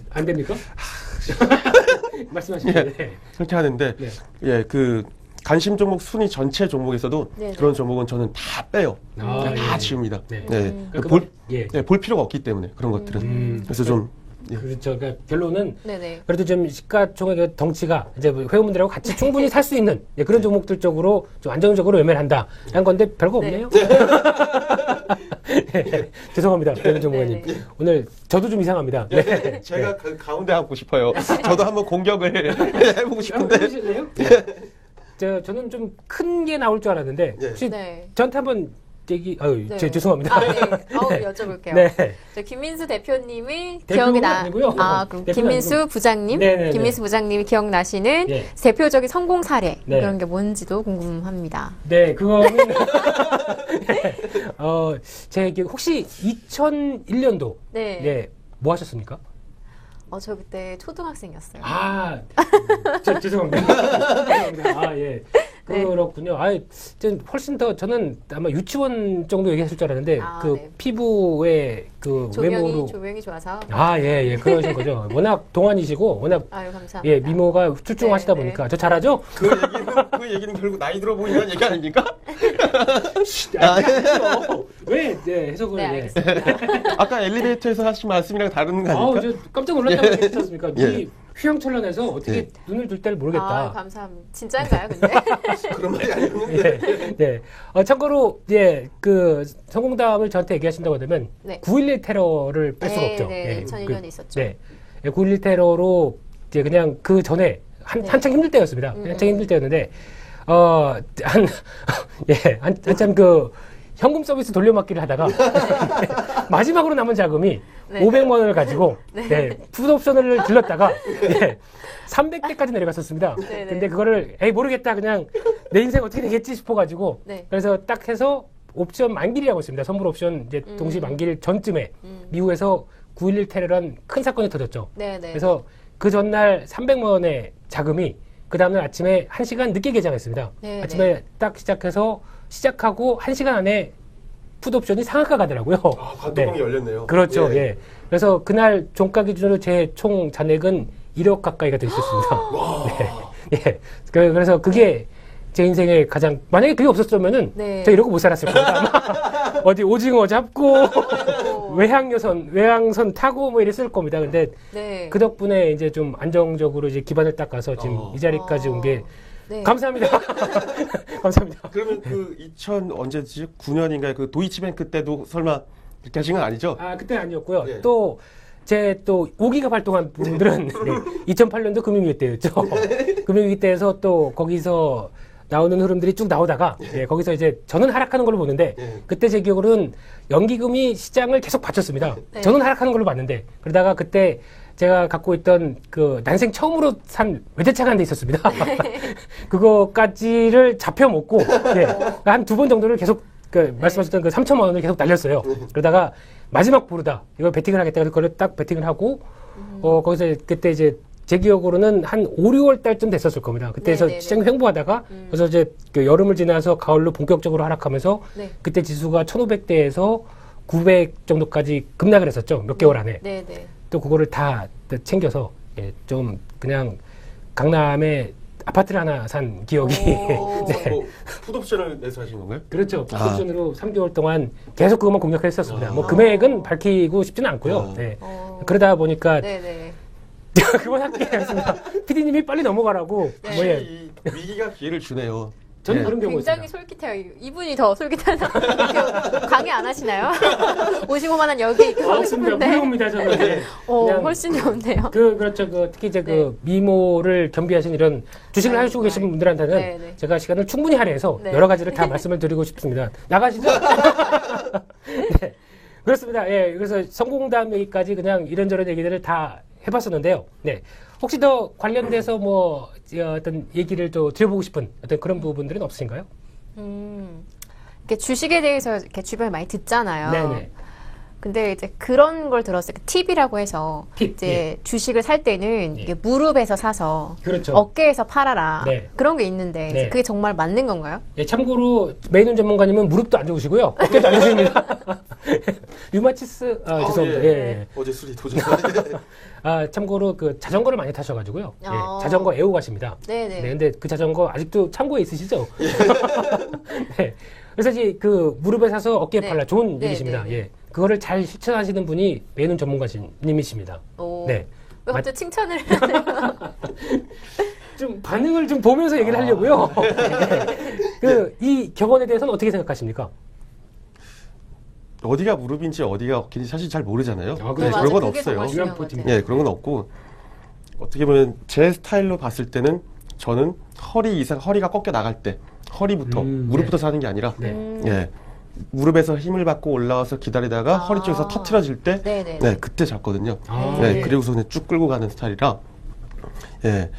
안 됩니까? 말씀하시면 그렇게 하는데 그 관심 종목 순위 전체 종목에서도 그런 종목은 저는 다 빼요. 다 지웁니다. 볼 필요가 없기 때문에 그런 것들은 그래서 좀 그렇죠. 그러니까 결론은 그래도 좀 시가총액의 덩치가 이제 회원분들하고 같이 충분히 살 수 있는 그런 종목들 쪽으로 좀 안정적으로 매매한다. 한 건데 별거 없네요. 죄송합니다, 배우 전문가님. 오늘 저도 좀 이상합니다. 제가 그 가운데 앉고 싶어요. 저도 한번 공격을 해보고 싶은데. 해보실래요? 저는 좀 큰 게 나올 줄 알았는데 혹시 저한테 한번 죄송합니다. 여쭤볼게요. 저 김민수 대표님이 기억이 그럼 김민수 부장님, 김민수 부장님이 기억나시는 대표적인 성공 사례 그런 게 뭔지도 궁금합니다. 네, 그거는 제 혹시 2001년도 뭐 하셨습니까? 저 그때 초등학생이었어요. 죄송합니다. 그렇군요. 훨씬 더 저는 아마 유치원 정도 얘기했을 줄 알았는데 피부의 외모로 조명이 좋아서 그러신 거죠. 워낙 동안이시고 워낙 미모가 출중하시다 보니까 저 잘하죠? 그 얘기는 결국 나이 들어 보이는 얘기 아닙니까? 왜 해석을 알겠습니다. 아까 엘리베이터에서 하신 말씀이랑 다른 거 아닙니까? 저 깜짝 놀랐다고 얘기했지 않습니까? 눈이 휘황찬란해서 어떻게 눈을 둘 때를 모르겠다. 감사합니다. 진짜인가요, 근데? 그런 말이 아니었는데. 참고로 그 성공담을 저한테 얘기하신다고 하면 9.11 테러를 뺄 수가 없죠. 2001년에 있었죠. 9.11 테러로 이제 그냥 그 전에 한창 힘들 때였습니다. 한창 힘들 때였는데 한참 현금 서비스 돌려막기를 하다가 마지막으로 남은 자금이 500만 원을 가지고 풋옵션을 들렀다가 300대까지 내려갔었습니다. 근데 그거를 모르겠다 그냥 내 인생 어떻게 되겠지 싶어가지고 그래서 딱 해서 옵션 만기일이라고 있습니다. 선물 옵션 이제 동시 만기일 전쯤에 미국에서 9.11 테러란 큰 사건이 터졌죠. 그래서 그 전날 300만 원의 자금이 그 다음날 아침에 1시간 늦게 개장했습니다. 아침에 딱 시작하고 1시간 안에 풋옵션이 상한가 가더라고요. 관통이 열렸네요. 그렇죠. 그래서 그날 종가 기준으로 제 총 잔액은 1억 가까이가 돼 있었습니다. 그래서 그게 제 인생의 가장 만약에 그게 없었으면은 저 이러고 못 살았을 겁니다. 아마 어디 오징어 잡고 외항선 타고 뭐 이랬을 겁니다. 근데 그 덕분에 이제 좀 안정적으로 이제 기반을 닦아서 지금 이 자리까지 온 게 감사합니다. 감사합니다. 그러면 그 2000 9년인가요? 그 도이치뱅크 때도 설마 그렇게 하신 건 아니죠? 그때는 아니었고요. 또 5기가 활동한 분들은 2008년도 금융위기 때였죠. 금융위기 때에서 또 거기서 나오는 흐름들이 쭉 나오다가 거기서 이제 저는 하락하는 걸로 보는데 그때 제 기억으로는 연기금이 시장을 계속 받쳤습니다. 저는 하락하는 걸로 봤는데 그러다가 그때 제가 갖고 있던 그 난생 처음으로 산 외제차가 한 대 있었습니다. 그거까지를 잡혀 먹고 한 2번 정도를 계속 그 말씀하셨던 그 3천만 원을 계속 날렸어요. 그러다가 마지막 보르다 이걸 베팅을 하겠다 그래서 그걸 딱 베팅을 하고 거기서 그때 이제 제 기억으로는 한 5, 6월 달쯤 됐었을 겁니다. 그때에서 시장이 횡보하다가 그래서 이제 그 여름을 지나서 가을로 본격적으로 하락하면서 그때 지수가 1,500대에서 900 정도까지 급락을 했었죠. 몇 개월 안에. 또 그거를 다 챙겨서 예, 좀 그냥 강남에 아파트를 하나 산 기억이. 네. 뭐 풋옵션을 내서 하신 건가요? 그렇죠. 풋옵션으로 3개월 동안 계속 그것만 공략을 했었습니다. 뭐 금액은 밝히고 싶지는 않고요. 네. 그러다 보니까 그만할게요. PD님이 빨리 넘어가라고. 뭐 예. 이 위기가 기회를 주네요. 저는 그런 경우가 굉장히 솔깃해요. 이분이 더 솔깃하다. 강의 안 하시나요? 55만 원 여기 있고 싶은데. 무료입니다, 저는. 네. 훨씬 좋은데요. 그렇죠. 특히 이제 그 미모를 겸비하신 이런 주식을 하시고 계신 분들한테는 제가 시간을 충분히 할애해서 여러 가지를 다 말씀을 드리고 싶습니다. 나가시죠? 네. 그렇습니다. 예. 그래서 성공담 얘기까지 그냥 이런저런 얘기들을 다 해봤었는데요. 네. 혹시 더 관련돼서 뭐 어떤 얘기를 또 드려보고 싶은 어떤 그런 부분들은 없으신가요? 이렇게 주식에 대해서 이렇게 주변에 많이 듣잖아요. 네네. 근데 이제 그런 걸 들었어요. 팁이라고 해서 이제 주식을 살 때는 이게 무릎에서 사서 그렇죠. 어깨에서 팔아라. 그런 게 있는데 그게 정말 맞는 건가요? 예, 참고로 메이눈 전문가님은 무릎도 안 좋으시고요. 어깨도 안 좋으십니다. 류마티스 죄송합니다. 예. 어제 술이 도졌어요. 참고로 그 자전거를 많이 타셔가지고요. 예, 자전거 애호가십니다. 네, 근데 그 자전거 아직도 창고에 있으시죠? 네. 그래서 이제 그 무릎에 사서 어깨에 팔라 좋은 얘기십니다. 예. 그거를 잘 실천하시는 분이 메이눈 전문가님이십니다. 네. 왜 갑자기 칭찬을 좀 반응을 좀 보면서 얘기를 하려고요. 이 격언에 대해서는 어떻게 생각하십니까? 어디가 무릎인지 어디가 어깨인지 사실 잘 모르잖아요. 그런 건 없어요. 예, 그런 건 없고 어떻게 보면 제 스타일로 봤을 때는 저는 허리가 꺾여 나갈 때 허리부터 무릎부터 사는 게 아니라 예. 무릎에서 힘을 받고 올라와서 기다리다가 허리 쪽에서 터트려질 때 그때 잡거든요. 그리고서 그냥 쭉 끌고 가는 스타일이라 예.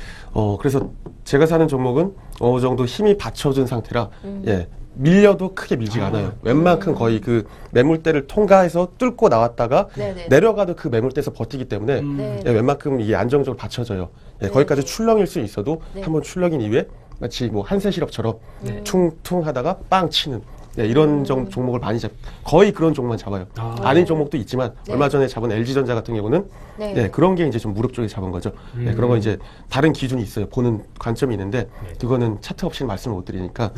그래서 제가 사는 종목은 어느 정도 힘이 받쳐준 상태라 예. 밀려도 크게 밀지가 않아요. 웬만큼 거의 그 매물대를 통과해서 뚫고 나왔다가 내려가도 그 매물대에서 버티기 때문에 예, 웬만큼 이게 안정적으로 받쳐져요. 예, 거기까지 출렁일 수 있어도 한번 출렁인 이후에 마치 뭐 한세실업처럼 퉁퉁 하다가 빵 치는 예, 이런 종목을 많이 거의 그런 종목만 잡아요. 아닌 종목도 있지만 얼마 전에 잡은 LG전자 같은 경우는 예, 그런 게 이제 좀 무릎 쪽에 잡은 거죠. 예, 그런 건 이제 다른 기준이 있어요. 보는 관점이 있는데 그거는 차트 없이는 말씀을 못 드리니까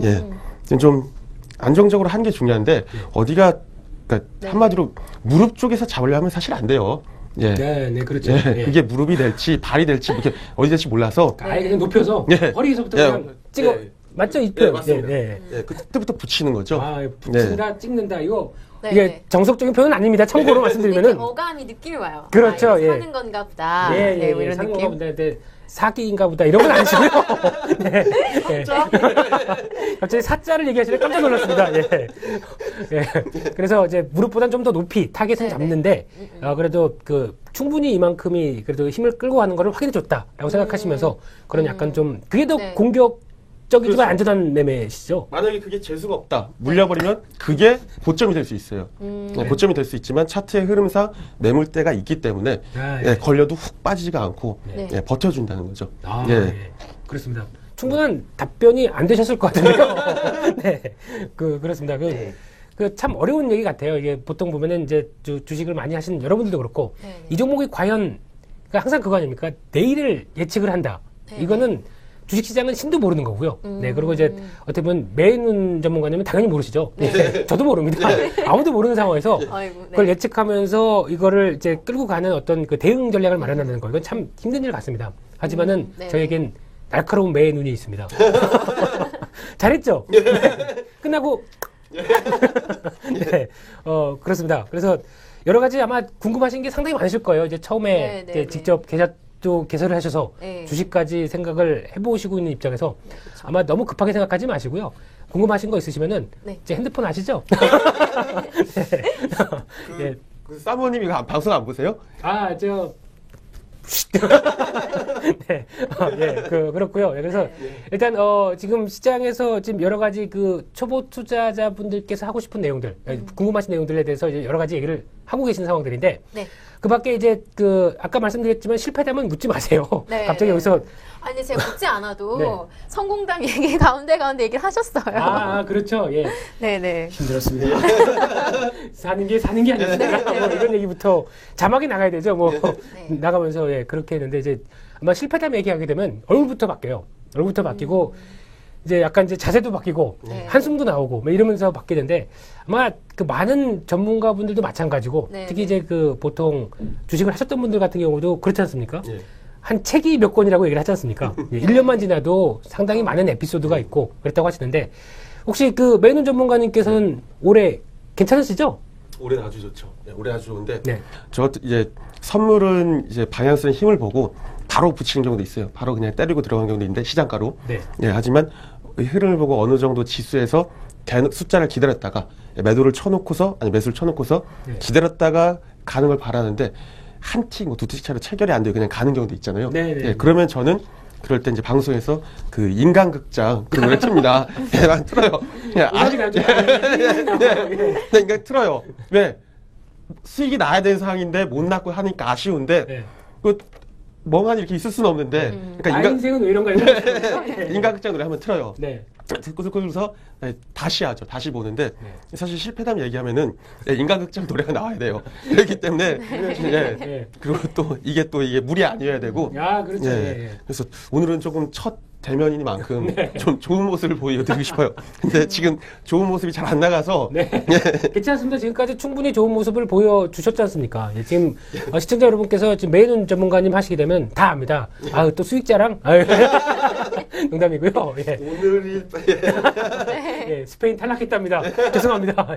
예, 좀 안정적으로 하는 게 중요한데 어디가 그러니까 한마디로 무릎 쪽에서 잡으려면 사실 안 돼요. 예. 네, 그렇죠. 예, 그게 무릎이 될지 발이 될지 이렇게 어디 될지 몰라서 아예 그냥 높여서 허리에서부터 그냥 찍어 맞죠? 네, 맞습니다. 그때부터 붙이는 거죠. 붙인다, 찍는다 이거 이게 정석적인 표현은 아닙니다. 참고로 말씀드리면은 어감이 느낌이 와요. 그렇죠. 사는 건가 보다. 뭐 이런 사는 느낌. 건가 보다. 사기인가 보다 이런 건 아니시고요. 갑자기 사자를 얘기하시니 깜짝 놀랐습니다. 그래서 이제 무릎보다는 좀 더 높이 타겟을 잡는데 그래도 그 충분히 이만큼이 그래도 힘을 끌고 가는 거를 확인해 줬다라고 생각하시면서 그런 약간 좀 그게 더 공격적이지만 안전한 매매시죠. 만약에 그게 재수가 없다 물려버리면 그게 고점이 될 수 있어요. 고점이 될 수 있지만 차트의 흐름상 매물대가 있기 때문에 걸려도 훅 빠지지가 않고 버텨준다는 거죠. 그렇습니다. 충분한 답변이 안 되셨을 것 같은데요. 그렇습니다. 참 어려운 얘기 같아요. 이게 보통 보면은 이제 주식을 많이 하시는 여러분들도 그렇고 이 종목이 과연 항상 그거 아닙니까? 내일을 예측을 한다. 이거는 주식시장은 신도 모르는 거고요. 그리고 이제 어떻게 보면 메이눈 전문가님은 당연히 모르시죠. 저도 모릅니다. 아무도 모르는 상황에서 그걸 예측하면서 이거를 이제 끌고 가는 어떤 그 대응 전략을 마련하는 거 이건 참 힘든 일 같습니다. 하지만은 저에겐 날카로운 메이눈이 있습니다. 잘했죠? 끝나고 그렇습니다. 그래서 여러 가지 아마 궁금하신 게 상당히 많으실 거예요. 이제 처음에 이제 직접 계좌도 개설을 하셔서 주식까지 생각을 해보시고 있는 입장에서 아마 너무 급하게 생각하지 마시고요. 궁금하신 거 있으시면은 제 핸드폰 아시죠? 그 사모님 이거 방송 안 보세요? 네, 예, 그렇고요. 그래서 일단 지금 시장에서 지금 여러 가지 그 초보 투자자분들께서 하고 싶은 내용들, 궁금하신 내용들에 대해서 이제 여러 가지 얘기를 하고 계신 상황들인데, 네. 그 밖에 이제 아까 말씀드렸지만 실패담은 묻지 마세요. 네. 갑자기 여기서 아니 제가 묻지 않아도 네. 성공담 얘기 가운데 얘기를 하셨어요. 그렇죠. 예. 네네. 힘들었습니다. 사는 게 아니었습니다. 뭐 이런 얘기부터 자막이 나가야 되죠. 뭐 나가면서 그렇게 했는데 이제 아마 실패담 얘기하게 되면 얼굴부터 바뀌어요. 얼굴부터 바뀌고 이제 약간 이제 자세도 바뀌고 한숨도 나오고 뭐 이러면서 바뀌는데 아마 그 많은 전문가분들도 마찬가지고 특히 이제 그 보통 주식을 하셨던 분들 같은 경우도 그렇지 않습니까? 한 책이 몇 권이라고 얘기를 하지 않습니까? 1년만 지나도 상당히 많은 에피소드가 있고 그랬다고 하시는데 혹시 그 매눈 전문가님께서는 올해 괜찮으시죠? 올해는 아주 좋죠. 올해 아주 좋은데 저 이제 선물은 이제 방향성의 힘을 보고 바로 붙이는 경우도 있어요. 바로 그냥 때리고 들어간 경우도 있는데 시장가로. 하지만 흐름을 보고 어느 정도 지수에서 숫자를 기다렸다가 매도를 쳐놓고서 아니 매수를 쳐놓고서 기다렸다가 가는 걸 바라는데 한 티, 뭐 두 티 차로 체결이 안 돼요. 그냥 가는 경우도 있잖아요. 그러면 저는 그럴 때 이제 방송에서 그 인간극장 그 노래 틉니다. 틀어요. 그러니까 틀어요. 왜? 수익이 나야 되는 상황인데 못 났고 하니까 아쉬운데 그 멍하니 이렇게 있을 수는 없는데 그러니까 인생은 왜 이런가요? 인간극장 노래 한번 틀어요. 듣고서 다시 하죠. 다시 보는데 사실 실패담 얘기하면은 인간극장 노래가 나와야 돼요. 그렇기 때문에 그리고 또 이게 물이 아니어야 되고. 그렇죠. 그래서 오늘은 조금 첫 대면이니만큼 좀 좋은 모습을 보여드리고 싶어요. 근데 지금 좋은 모습이 잘 안 나가서 괜찮습니다. 지금까지 충분히 좋은 모습을 보여주셨지 않습니까? 지금 시청자 여러분께서 지금 매눈 전문가님 하시게 되면 다 압니다. 또 수익 자랑? 농담이고요. 오늘이 스페인 탈락했답니다. 죄송합니다.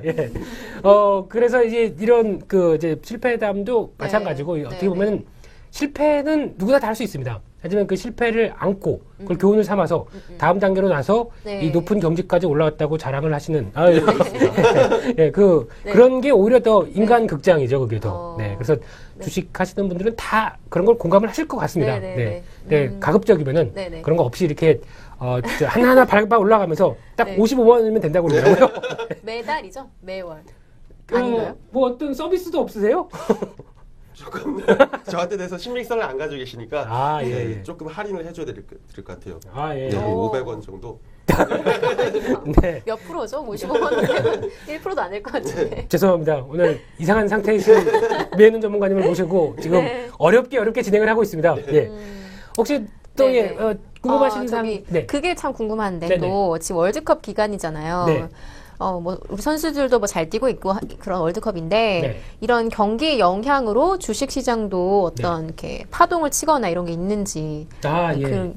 그래서 이제 이런 이제 실패담도 마찬가지고 어떻게 보면 실패는 누구나 다 할 수 있습니다. 하지만 그 실패를 안고 그걸 교훈을 삼아서 다음 단계로 나서 이 높은 경지까지 올라왔다고 자랑을 하시는 그런 게 오히려 더 인간 극장이죠. 그게 더. 그래서 주식 하시는 분들은 다 그런 걸 공감을 하실 것 같습니다. 가급적이면은 그런 거 없이 이렇게 하나하나 밟아 올라가면서 딱 55만 원이면 된다고 그러더라고요. 매달이죠? 매월. 아닌가요? 뭐 어떤 서비스도 없으세요? 조금 저한테 대해서 신빙성을 안 가지고 계시니까 조금 할인을 해줘야 될 것 같아요. 500원 정도. 몇 프로죠? 55원 1%도 안 될 것 같은데. 죄송합니다. 오늘 이상한 상태이신 매눈 전문가님을 모시고 지금 어렵게 진행을 하고 있습니다. 혹시 또 궁금하신 사항? 그게 참 궁금한데 또 지금 월드컵 기간이잖아요. 뭐 우리 선수들도 뭐 잘 뛰고 있고 그런 월드컵인데 이런 경기 영향으로 주식 시장도 어떤 이렇게 파동을 치거나 이런 게 있는지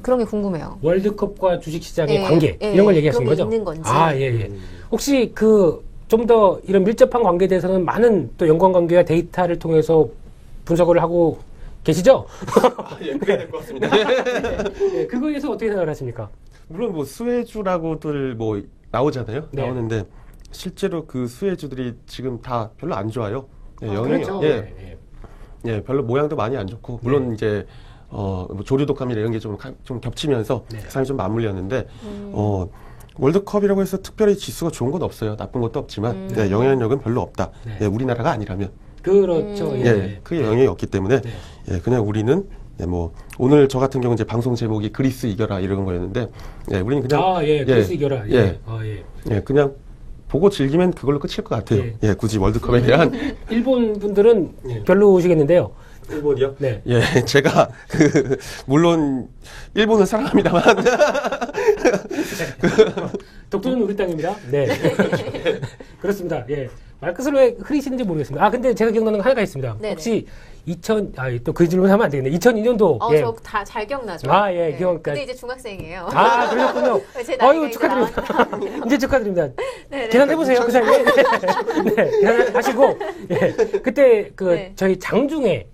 그런 게 궁금해요. 월드컵과 주식 시장의 관계 이런 걸 얘기하시는 거죠? 있는 건지. 혹시 좀 더 이런 밀접한 관계에 대해서는 많은 또 연관관계와 데이터를 통해서 분석을 하고 계시죠? 그래야 될 것 같습니다. 그거에 대해서 어떻게 생각을 하십니까? 물론 뭐 수혜주라고들 뭐 나오잖아요. 나오는데 실제로 그 수혜주들이 지금 다 별로 안 좋아요. 영향이 별로 모양도 많이 안 좋고 물론 이제 뭐 조류독감이나 이런 게 좀 겹치면서 세상이 좀 맞물렸는데 월드컵이라고 해서 특별히 지수가 좋은 건 없어요. 나쁜 것도 없지만 영향력은 별로 없다. 우리나라가 아니라면 그렇죠. 크게 영향이 없기 때문에 그냥 우리는 뭐 오늘 저 같은 경우 이제 방송 제목이 그리스 이겨라 이런 거였는데 우리는 그냥 그리스 이겨라. 그냥 보고 즐기면 그걸로 끝일 것 같아요. 굳이 월드컵에 대한 일본 분들은 별로시겠는데요. 일본이요? 제가 물론 일본을 사랑합니다만 독도는 우리 땅입니다. 그렇습니다. 말끝을 왜 흐리시는지 모르겠습니다. 근데 제가 기억나는 거 하나가 있습니다. 혹시 또 그 질문 하면 안 되겠네. 2002년도. 저 다 잘 기억나죠. 기억. 근데 이제 중학생이에요. 그렇군요. 축하드립니다. 이제 축하드립니다. 계산해보세요, 그 사이에. 계산하시고. 그때 저희 장중에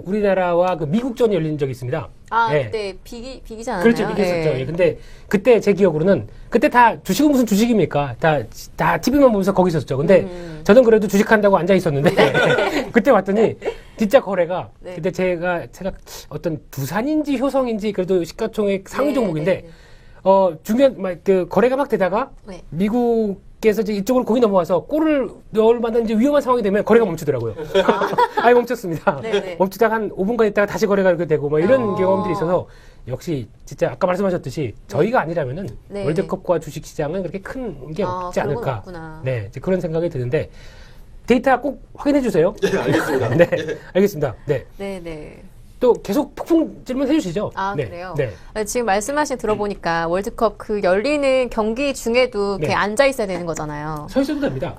우리나라와 미국전이 열린 적이 있습니다. 그때 비기지 않았나요? 그렇죠, 비겼었죠. 근데 그때 제 기억으로는 그때 다 주식은 무슨 주식입니까? 다 TV만 보면서 거기 있었죠. 근데 저는 그래도 주식한다고 앉아 있었는데 그때 왔더니 진짜 거래가 네. 근데 제가 어떤 두산인지 효성인지 그래도 시가총액 상위 종목인데 중요한 그 거래가 막 되다가 네. 미국에서 이제 이쪽으로 공이 넘어와서 골을 넣을 만한 이제 위험한 상황이 되면 거래가 멈추더라고요. 아예 멈췄습니다. 네네. 멈추다가 한 5분간 있다가 다시 거래가 이렇게 되고 뭐 이런 경험들이 있어서 역시 진짜 아까 말씀하셨듯이 저희가 아니라면은 네. 월드컵과 주식 시장은 그렇게 큰 게 없지 그런 건 않을까. 없구나. 네, 이제 그런 생각이 드는데 데이터 꼭 확인해 주세요. 네, 알겠습니다. 네, 알겠습니다. 네. 네네. 또 계속 폭풍 질문 해주시죠. 아, 네. 그래요? 네. 지금 말씀하신 들어보니까 월드컵 그 열리는 경기 중에도 네. 이렇게 앉아 있어야 되는 거잖아요. 서 있어도 됩니다.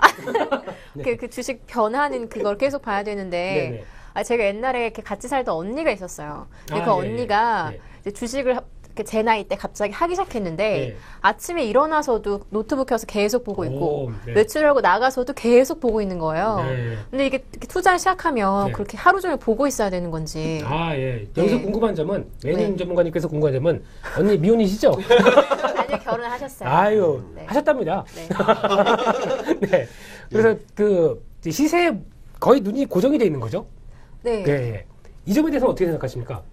네. 그 주식 변하는 그걸 계속 봐야 되는데, 네네. 제가 옛날에 이렇게 같이 살던 언니가 있었어요. 근데 아, 그 예, 언니가 예. 이제 주식을 이렇게 제 나이 때 갑자기 하기 시작했는데, 네. 아침에 일어나서도 노트북 켜서 계속 보고 있고, 오, 네. 외출하고 나가서도 계속 보고 있는 거예요. 네. 근데 이게 이렇게 투자를 시작하면 네. 그렇게 하루 종일 보고 있어야 되는 건지. 아, 예. 여기서 네. 궁금한 점은, 매니저 네. 전문가님께서 궁금한 점은, 언니 미혼이시죠? 아니요, 결혼하셨어요. 아유, 네. 하셨답니다. 네. 네. 그래서 그 시세에 거의 눈이 고정이 돼 있는 거죠? 네. 네. 이 점에 대해서는 어떻게 생각하십니까?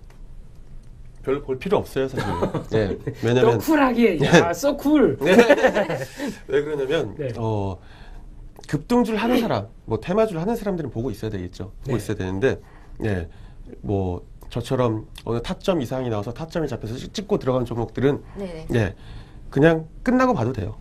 별로 볼 필요 없어요, 사실. 네. 또 왜냐면 쿨하게, 야, so cool. 왜 그러냐면 네. 급등줄 하는 사람, 뭐 테마줄 하는 사람들은 보고 있어야 되겠죠. 보고 네. 있어야 되는데, 예, 뭐 저처럼 어느 타점 이상이 나와서 타점이 잡혀서 찍고 들어간 종목들은 네네. 예, 그냥 끝나고 봐도 돼요.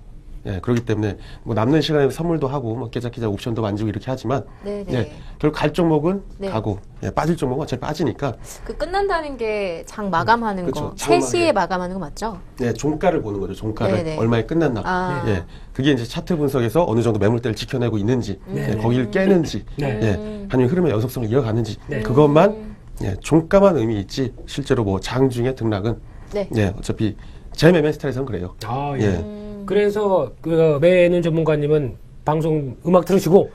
예, 그렇기 때문에 뭐 남는 시간에 선물도 하고 뭐 깨작깨작 옵션도 만지고 이렇게 하지만 네네. 예, 결국 갈 종목은 네. 가고 예, 빠질 종목은 어차피 빠지니까 그 끝난다는 게 장 마감하는 그쵸, 거, 장 3시에 마감하는 거 맞죠? 예, 종가를 보는 거죠. 종가를 네네. 얼마에 끝났나. 아. 예, 그게 이제 차트 분석에서 어느 정도 매물대를 지켜내고 있는지, 네. 예, 거기를 깨는지, 네. 예, 아니면 흐름의 연속성을 이어가는지 네. 그것만 예, 종가만 의미 있지 실제로 뭐 장중의 등락은 네. 예, 어차피 제 매매 스타일에서는 그래요. 아, 예. 예. 그래서 그 매는 전문가님은 방송 음악 들으시고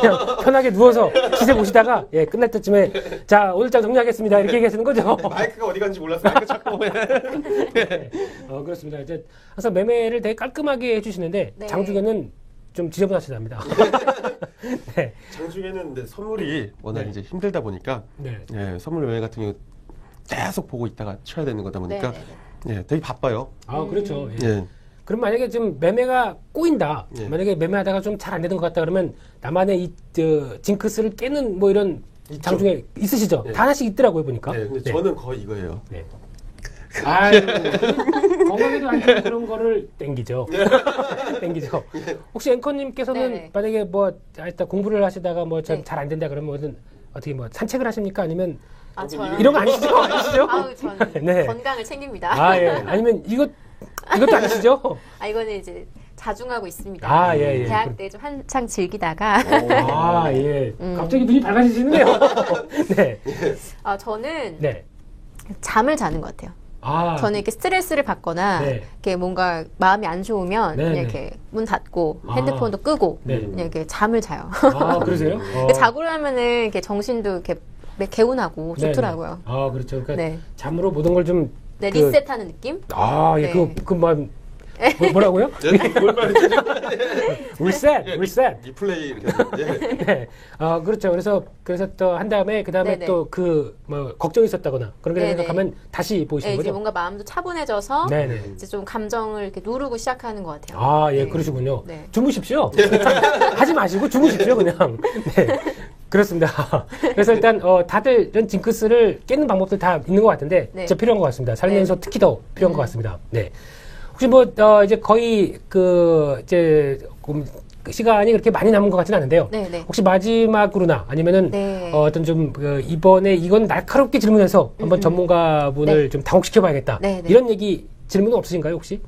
그냥 편하게 누워서 시세 보시다가 예 끝날 때쯤에 자 오늘 장 정리하겠습니다 이렇게 얘기하시는 거죠. 마이크가 어디 간지 몰라서 마이크 찾고 네. 그렇습니다. 이제 항상 매매를 되게 깔끔하게 해주시는데 네. 장중에는 좀 지저분하시답니다. 네. 장중에는 근데 선물이 워낙 네. 이제 힘들다 보니까 네. 예, 선물 매매 같은 경우 계속 보고 있다가 쳐야 되는 거다 보니까 네네네. 예, 되게 바빠요. 아 그렇죠. 예. 예. 그럼 만약에 좀 매매가 꼬인다. 예. 만약에 매매하다가 좀 잘 안 되는 것 같다 그러면 나만의 이 징크스를 깨는 뭐 이런 장중에 있으시죠? 네. 다 하나씩 있더라고요 보니까. 네, 근데 네. 저는 거의 이거예요. 네. 아유, 건강에도 안 좋은 그런 거를 땡기죠. 땡기죠. 혹시 앵커님께서는 네네. 만약에 뭐 일단 공부를 하시다가 뭐 네. 잘 안 된다 그러면 무슨 어떻게 뭐 산책을 하십니까? 아니면 아, 저요? 이런 거 아니시죠? 아니시죠? 아우, 저는 네. 건강을 챙깁니다. 아 예. 아니면 이것도 아니시죠? 이거는 이제 자중하고 있습니다. 아, 예, 예. 대학 때 좀 한창 즐기다가. 아 예. 갑자기 눈이 밝아지시네요. 네. 저는 네. 잠을 자는 것 같아요. 아. 저는 이렇게 스트레스를 받거나 네. 이렇게 뭔가 마음이 안 좋으면 네, 그냥 네. 이렇게 문 닫고 아. 핸드폰도 끄고 네. 그냥 이렇게 잠을 자요. 아 그러세요? 자고 나면은 이렇게 정신도 이렇게 개운하고 네, 좋더라고요. 네. 아 그렇죠. 그러니까 네. 잠으로 모든 걸 좀 네, 리셋하는 느낌? 아, 예, 네. 뭐라고요? 뭘 말했지? 리셋. 리플레이 이렇게. 예. 네. 그렇죠. 그래서 또 한 다음에, 그 다음에 네네. 또 걱정이 있었다거나 그런 게 네네. 생각하면 다시 보시는 네, 이제 거죠? 뭔가 마음도 차분해져서 네네. 이제 좀 감정을 이렇게 누르고 시작하는 것 같아요. 아, 예, 네. 그러시군요. 네. 주무십시오. 하지 마시고 주무십시오, 그냥. 네. 그렇습니다. 그래서 일단, 다들 이런 징크스를 깨는 방법들 다 있는 것 같은데, 네. 진짜 필요한 것 같습니다. 살면서 특히 더 필요한 것 같습니다. 네. 혹시 이제 거의 시간이 그렇게 많이 남은 것 같지는 않은데요. 네네. 혹시 마지막으로나 아니면은 네. 어떤 좀 이번에 이건 날카롭게 질문해서 한번 전문가분을 네. 좀 당혹시켜봐야겠다. 네네. 이런 얘기 질문은 없으신가요 혹시?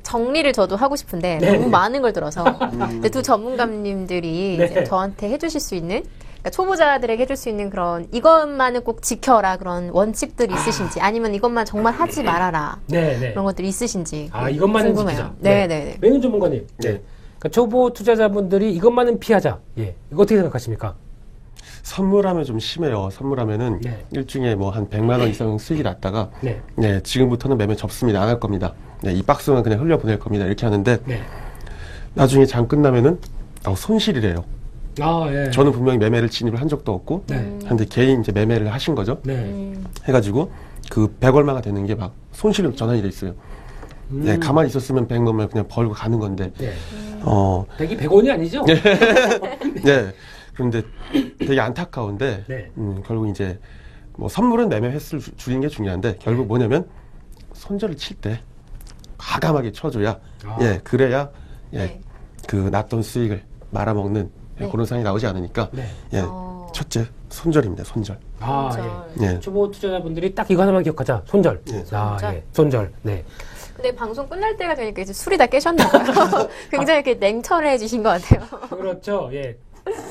정리를 저도 하고 싶은데 네. 너무 많은 걸 들어서 근데 두 전문가님들이 네. 이제 저한테 해주실 수 있는 그러니까 초보자들에게 해줄 수 있는 그런 이것만은 꼭 지켜라 그런 원칙들이 있으신지 아니면 이것만 정말 하지 말아라 네, 그런 것들이 있으신지 이것만은 궁금해요. 지키자. 네네네. 매는 전문가님. 네. 그러니까 초보 투자자분들이 이것만은 피하자. 예. 이거 어떻게 생각하십니까? 선물하면 좀 심해요. 선물하면은 네. 일주일에 뭐 한 100만 원 이상 수익이 났다가 네. 네, 지금부터는 매매 접습니다. 안 할 겁니다. 네, 이 박스만 그냥 흘려보낼 겁니다. 이렇게 하는데 네. 나중에 장 끝나면은 손실이래요. 아, 예. 저는 분명히 매매를 진입을 한 적도 없고, 네. 근데 개인 이제 매매를 하신 거죠. 네. 해가지고 그 100 얼마가 되는 게 막 손실은 전환이 돼 있어요. 네, 가만히 있었으면 100만 그냥 벌고 가는 건데, 네. 100이 100원이 아니죠? 네. 그런데 되게 안타까운데, 네. 결국 이제 뭐 선물은 매매 횟수를 줄이는 게 중요한데, 결국 뭐냐면 손절을 칠 때 과감하게 쳐줘야, 아. 예, 그래야, 예, 네. 그 났던 수익을 말아먹는 네. 그런 상황이 나오지 않으니까, 네. 예, 어. 첫째 손절입니다. 손절. 아, 손절. 예. 예. 초보 투자자분들이 딱 이거 하나만 기억하자. 손절. 예. 아, 손절. 예. 손절. 네. 근데 방송 끝날 때가 되니까 이제 술이 다 깨셨나 봐요. 굉장히 이렇게 냉철해지신 것 같아요. 그렇죠. 예.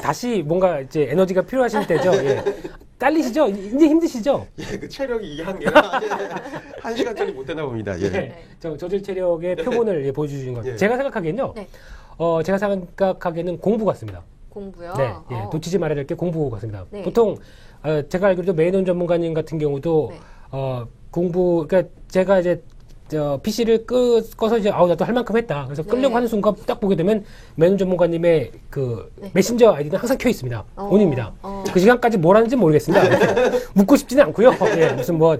다시 뭔가 이제 에너지가 필요하실 때죠. 예. 딸리시죠? 이제 힘드시죠? 예, 그 체력이 이 한계가 한 시간짜리 못 되나 봅니다. 예. 네. 저질 체력의 표본을 예, 보여주시는 거예요. 예. 제가 생각하기엔요. 네. 제가 생각하기에는 공부 같습니다. 공부요? 네. 예. 놓치지 말아야 될 게 공부 같습니다. 네. 보통 제가 알기로도 메이논 전문가님 같은 경우도 네. 공부 그러니까 제가 이제 PC를 꺼서 이제 나도 할 만큼 했다. 그래서 끌려고 네. 하는 순간 딱 보게 되면 메이논 전문가님의 그 네. 메신저 아이디는 항상 켜 있습니다. 온입니다. 어. 그 시간까지 뭘 하는지 모르겠습니다. 묻고 싶지는 않고요. 예, 무슨 뭐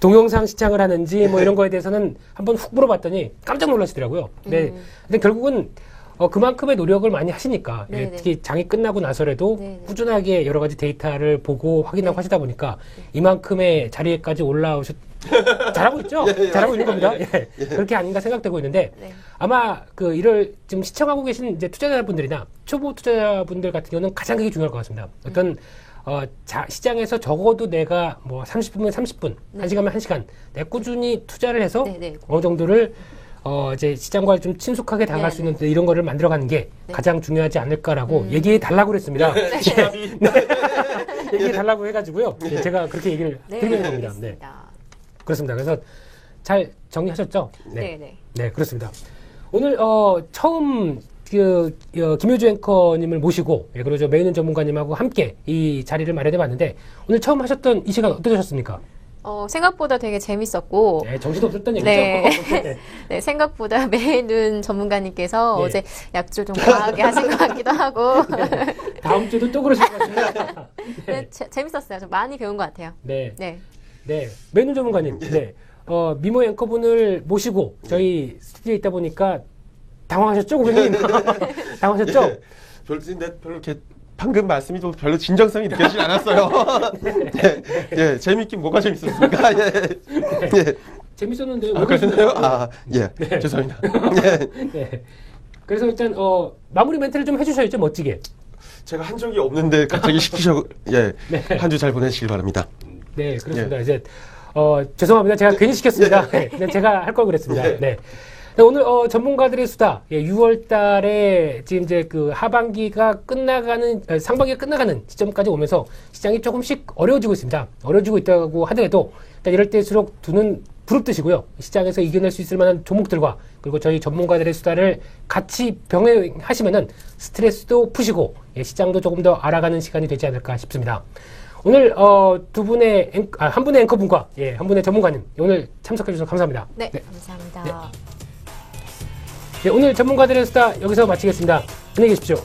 동영상 시청을 하는지 뭐 이런 거에 대해서는 한번 훅 물어봤더니 깜짝 놀라시더라고요. 근데 결국은 그만큼의 노력을 많이 하시니까 예, 네네. 특히 장이 끝나고 나서라도 네네. 꾸준하게 여러 가지 데이터를 보고 확인하고 네. 하시다 보니까 이만큼의 자리에까지 잘하고 있죠? 잘하고 있는 겁니다. 예. 그렇게 아닌가 생각되고 있는데 네. 아마 그 이를 지금 시청하고 계신 이제 투자자분들이나 초보 투자자분들 같은 경우는 가장 그게 중요할 것 같습니다. 어떤 시장에서 적어도 내가 뭐 30분이면 30분, 네. 1시간이면 1시간, 내가 꾸준히 투자를 해서 네네. 어느 정도를 이제 시장과 좀 친숙하게 다가갈 수 있는 이런 거를 만들어가는 게 네. 가장 중요하지 않을까라고 얘기해 달라고 그랬습니다. 얘기해 달라고 해가지고요. 예, 제가 그렇게 얘기를 드리는 겁니다. 네. 알겠습니다. 그렇습니다. 그래서 잘 정리하셨죠? 네. 네, 그렇습니다. 오늘 처음 김효주 앵커님을 모시고 그리고 저 메이는 전문가님하고 함께 이 자리를 마련해봤는데 오늘 처음 하셨던 이 시간 어떠셨습니까? 생각보다 되게 재밌었고. 네, 정신도 없었던 얘기죠. 네. 네, 생각보다 메이눈 전문가님께서 네. 어제 약주 좀 과하게 하신 것 같기도 하고. 다음 주도 또 그러실 것 같습니다. 네, 재밌었어요. 좀 많이 배운 것 같아요. 네. 네. 네. 메이눈 전문가님. 네. 미모 앵커분을 모시고 저희 스튜디오에 있다 보니까 당황하셨죠, 고객님? 당황하셨죠? 별로 이렇게 방금 말씀이 좀 별로 진정성이 느껴지지 않았어요. 예, 재밌긴 뭐가 재밌었습니까? 예. 재밌었는데. 그러세요? 네. 죄송합니다. 네. 그래서 일단 마무리 멘트를 좀 해주셔야죠, 멋지게. 제가 한 적이 없는데 갑자기 한 주 잘 보내시길 바랍니다. 네, 그렇습니다. 이제 죄송합니다. 제가 괜히 시켰습니다. 네, 제가 할 걸 그랬습니다. 네. 네, 오늘 전문가들의 수다 6월 달에 지금 이제 그 하반기가 끝나가는 상반기가 끝나가는 시점까지 오면서 시장이 조금씩 어려워지고 있습니다. 어려워지고 있다고 하더라도 일단 이럴 때일수록 두 눈 부릅뜨시고요. 시장에서 이겨낼 수 있을 만한 종목들과 그리고 저희 전문가들의 수다를 같이 병행하시면은 스트레스도 푸시고 시장도 조금 더 알아가는 시간이 되지 않을까 싶습니다. 오늘 한 분의 앵커분과 한 분의 전문가님 오늘 참석해 주셔서 감사합니다. 네, 감사합니다. 네, 오늘 전문가들의 수다 여기서 마치겠습니다. 안녕히 계십시오.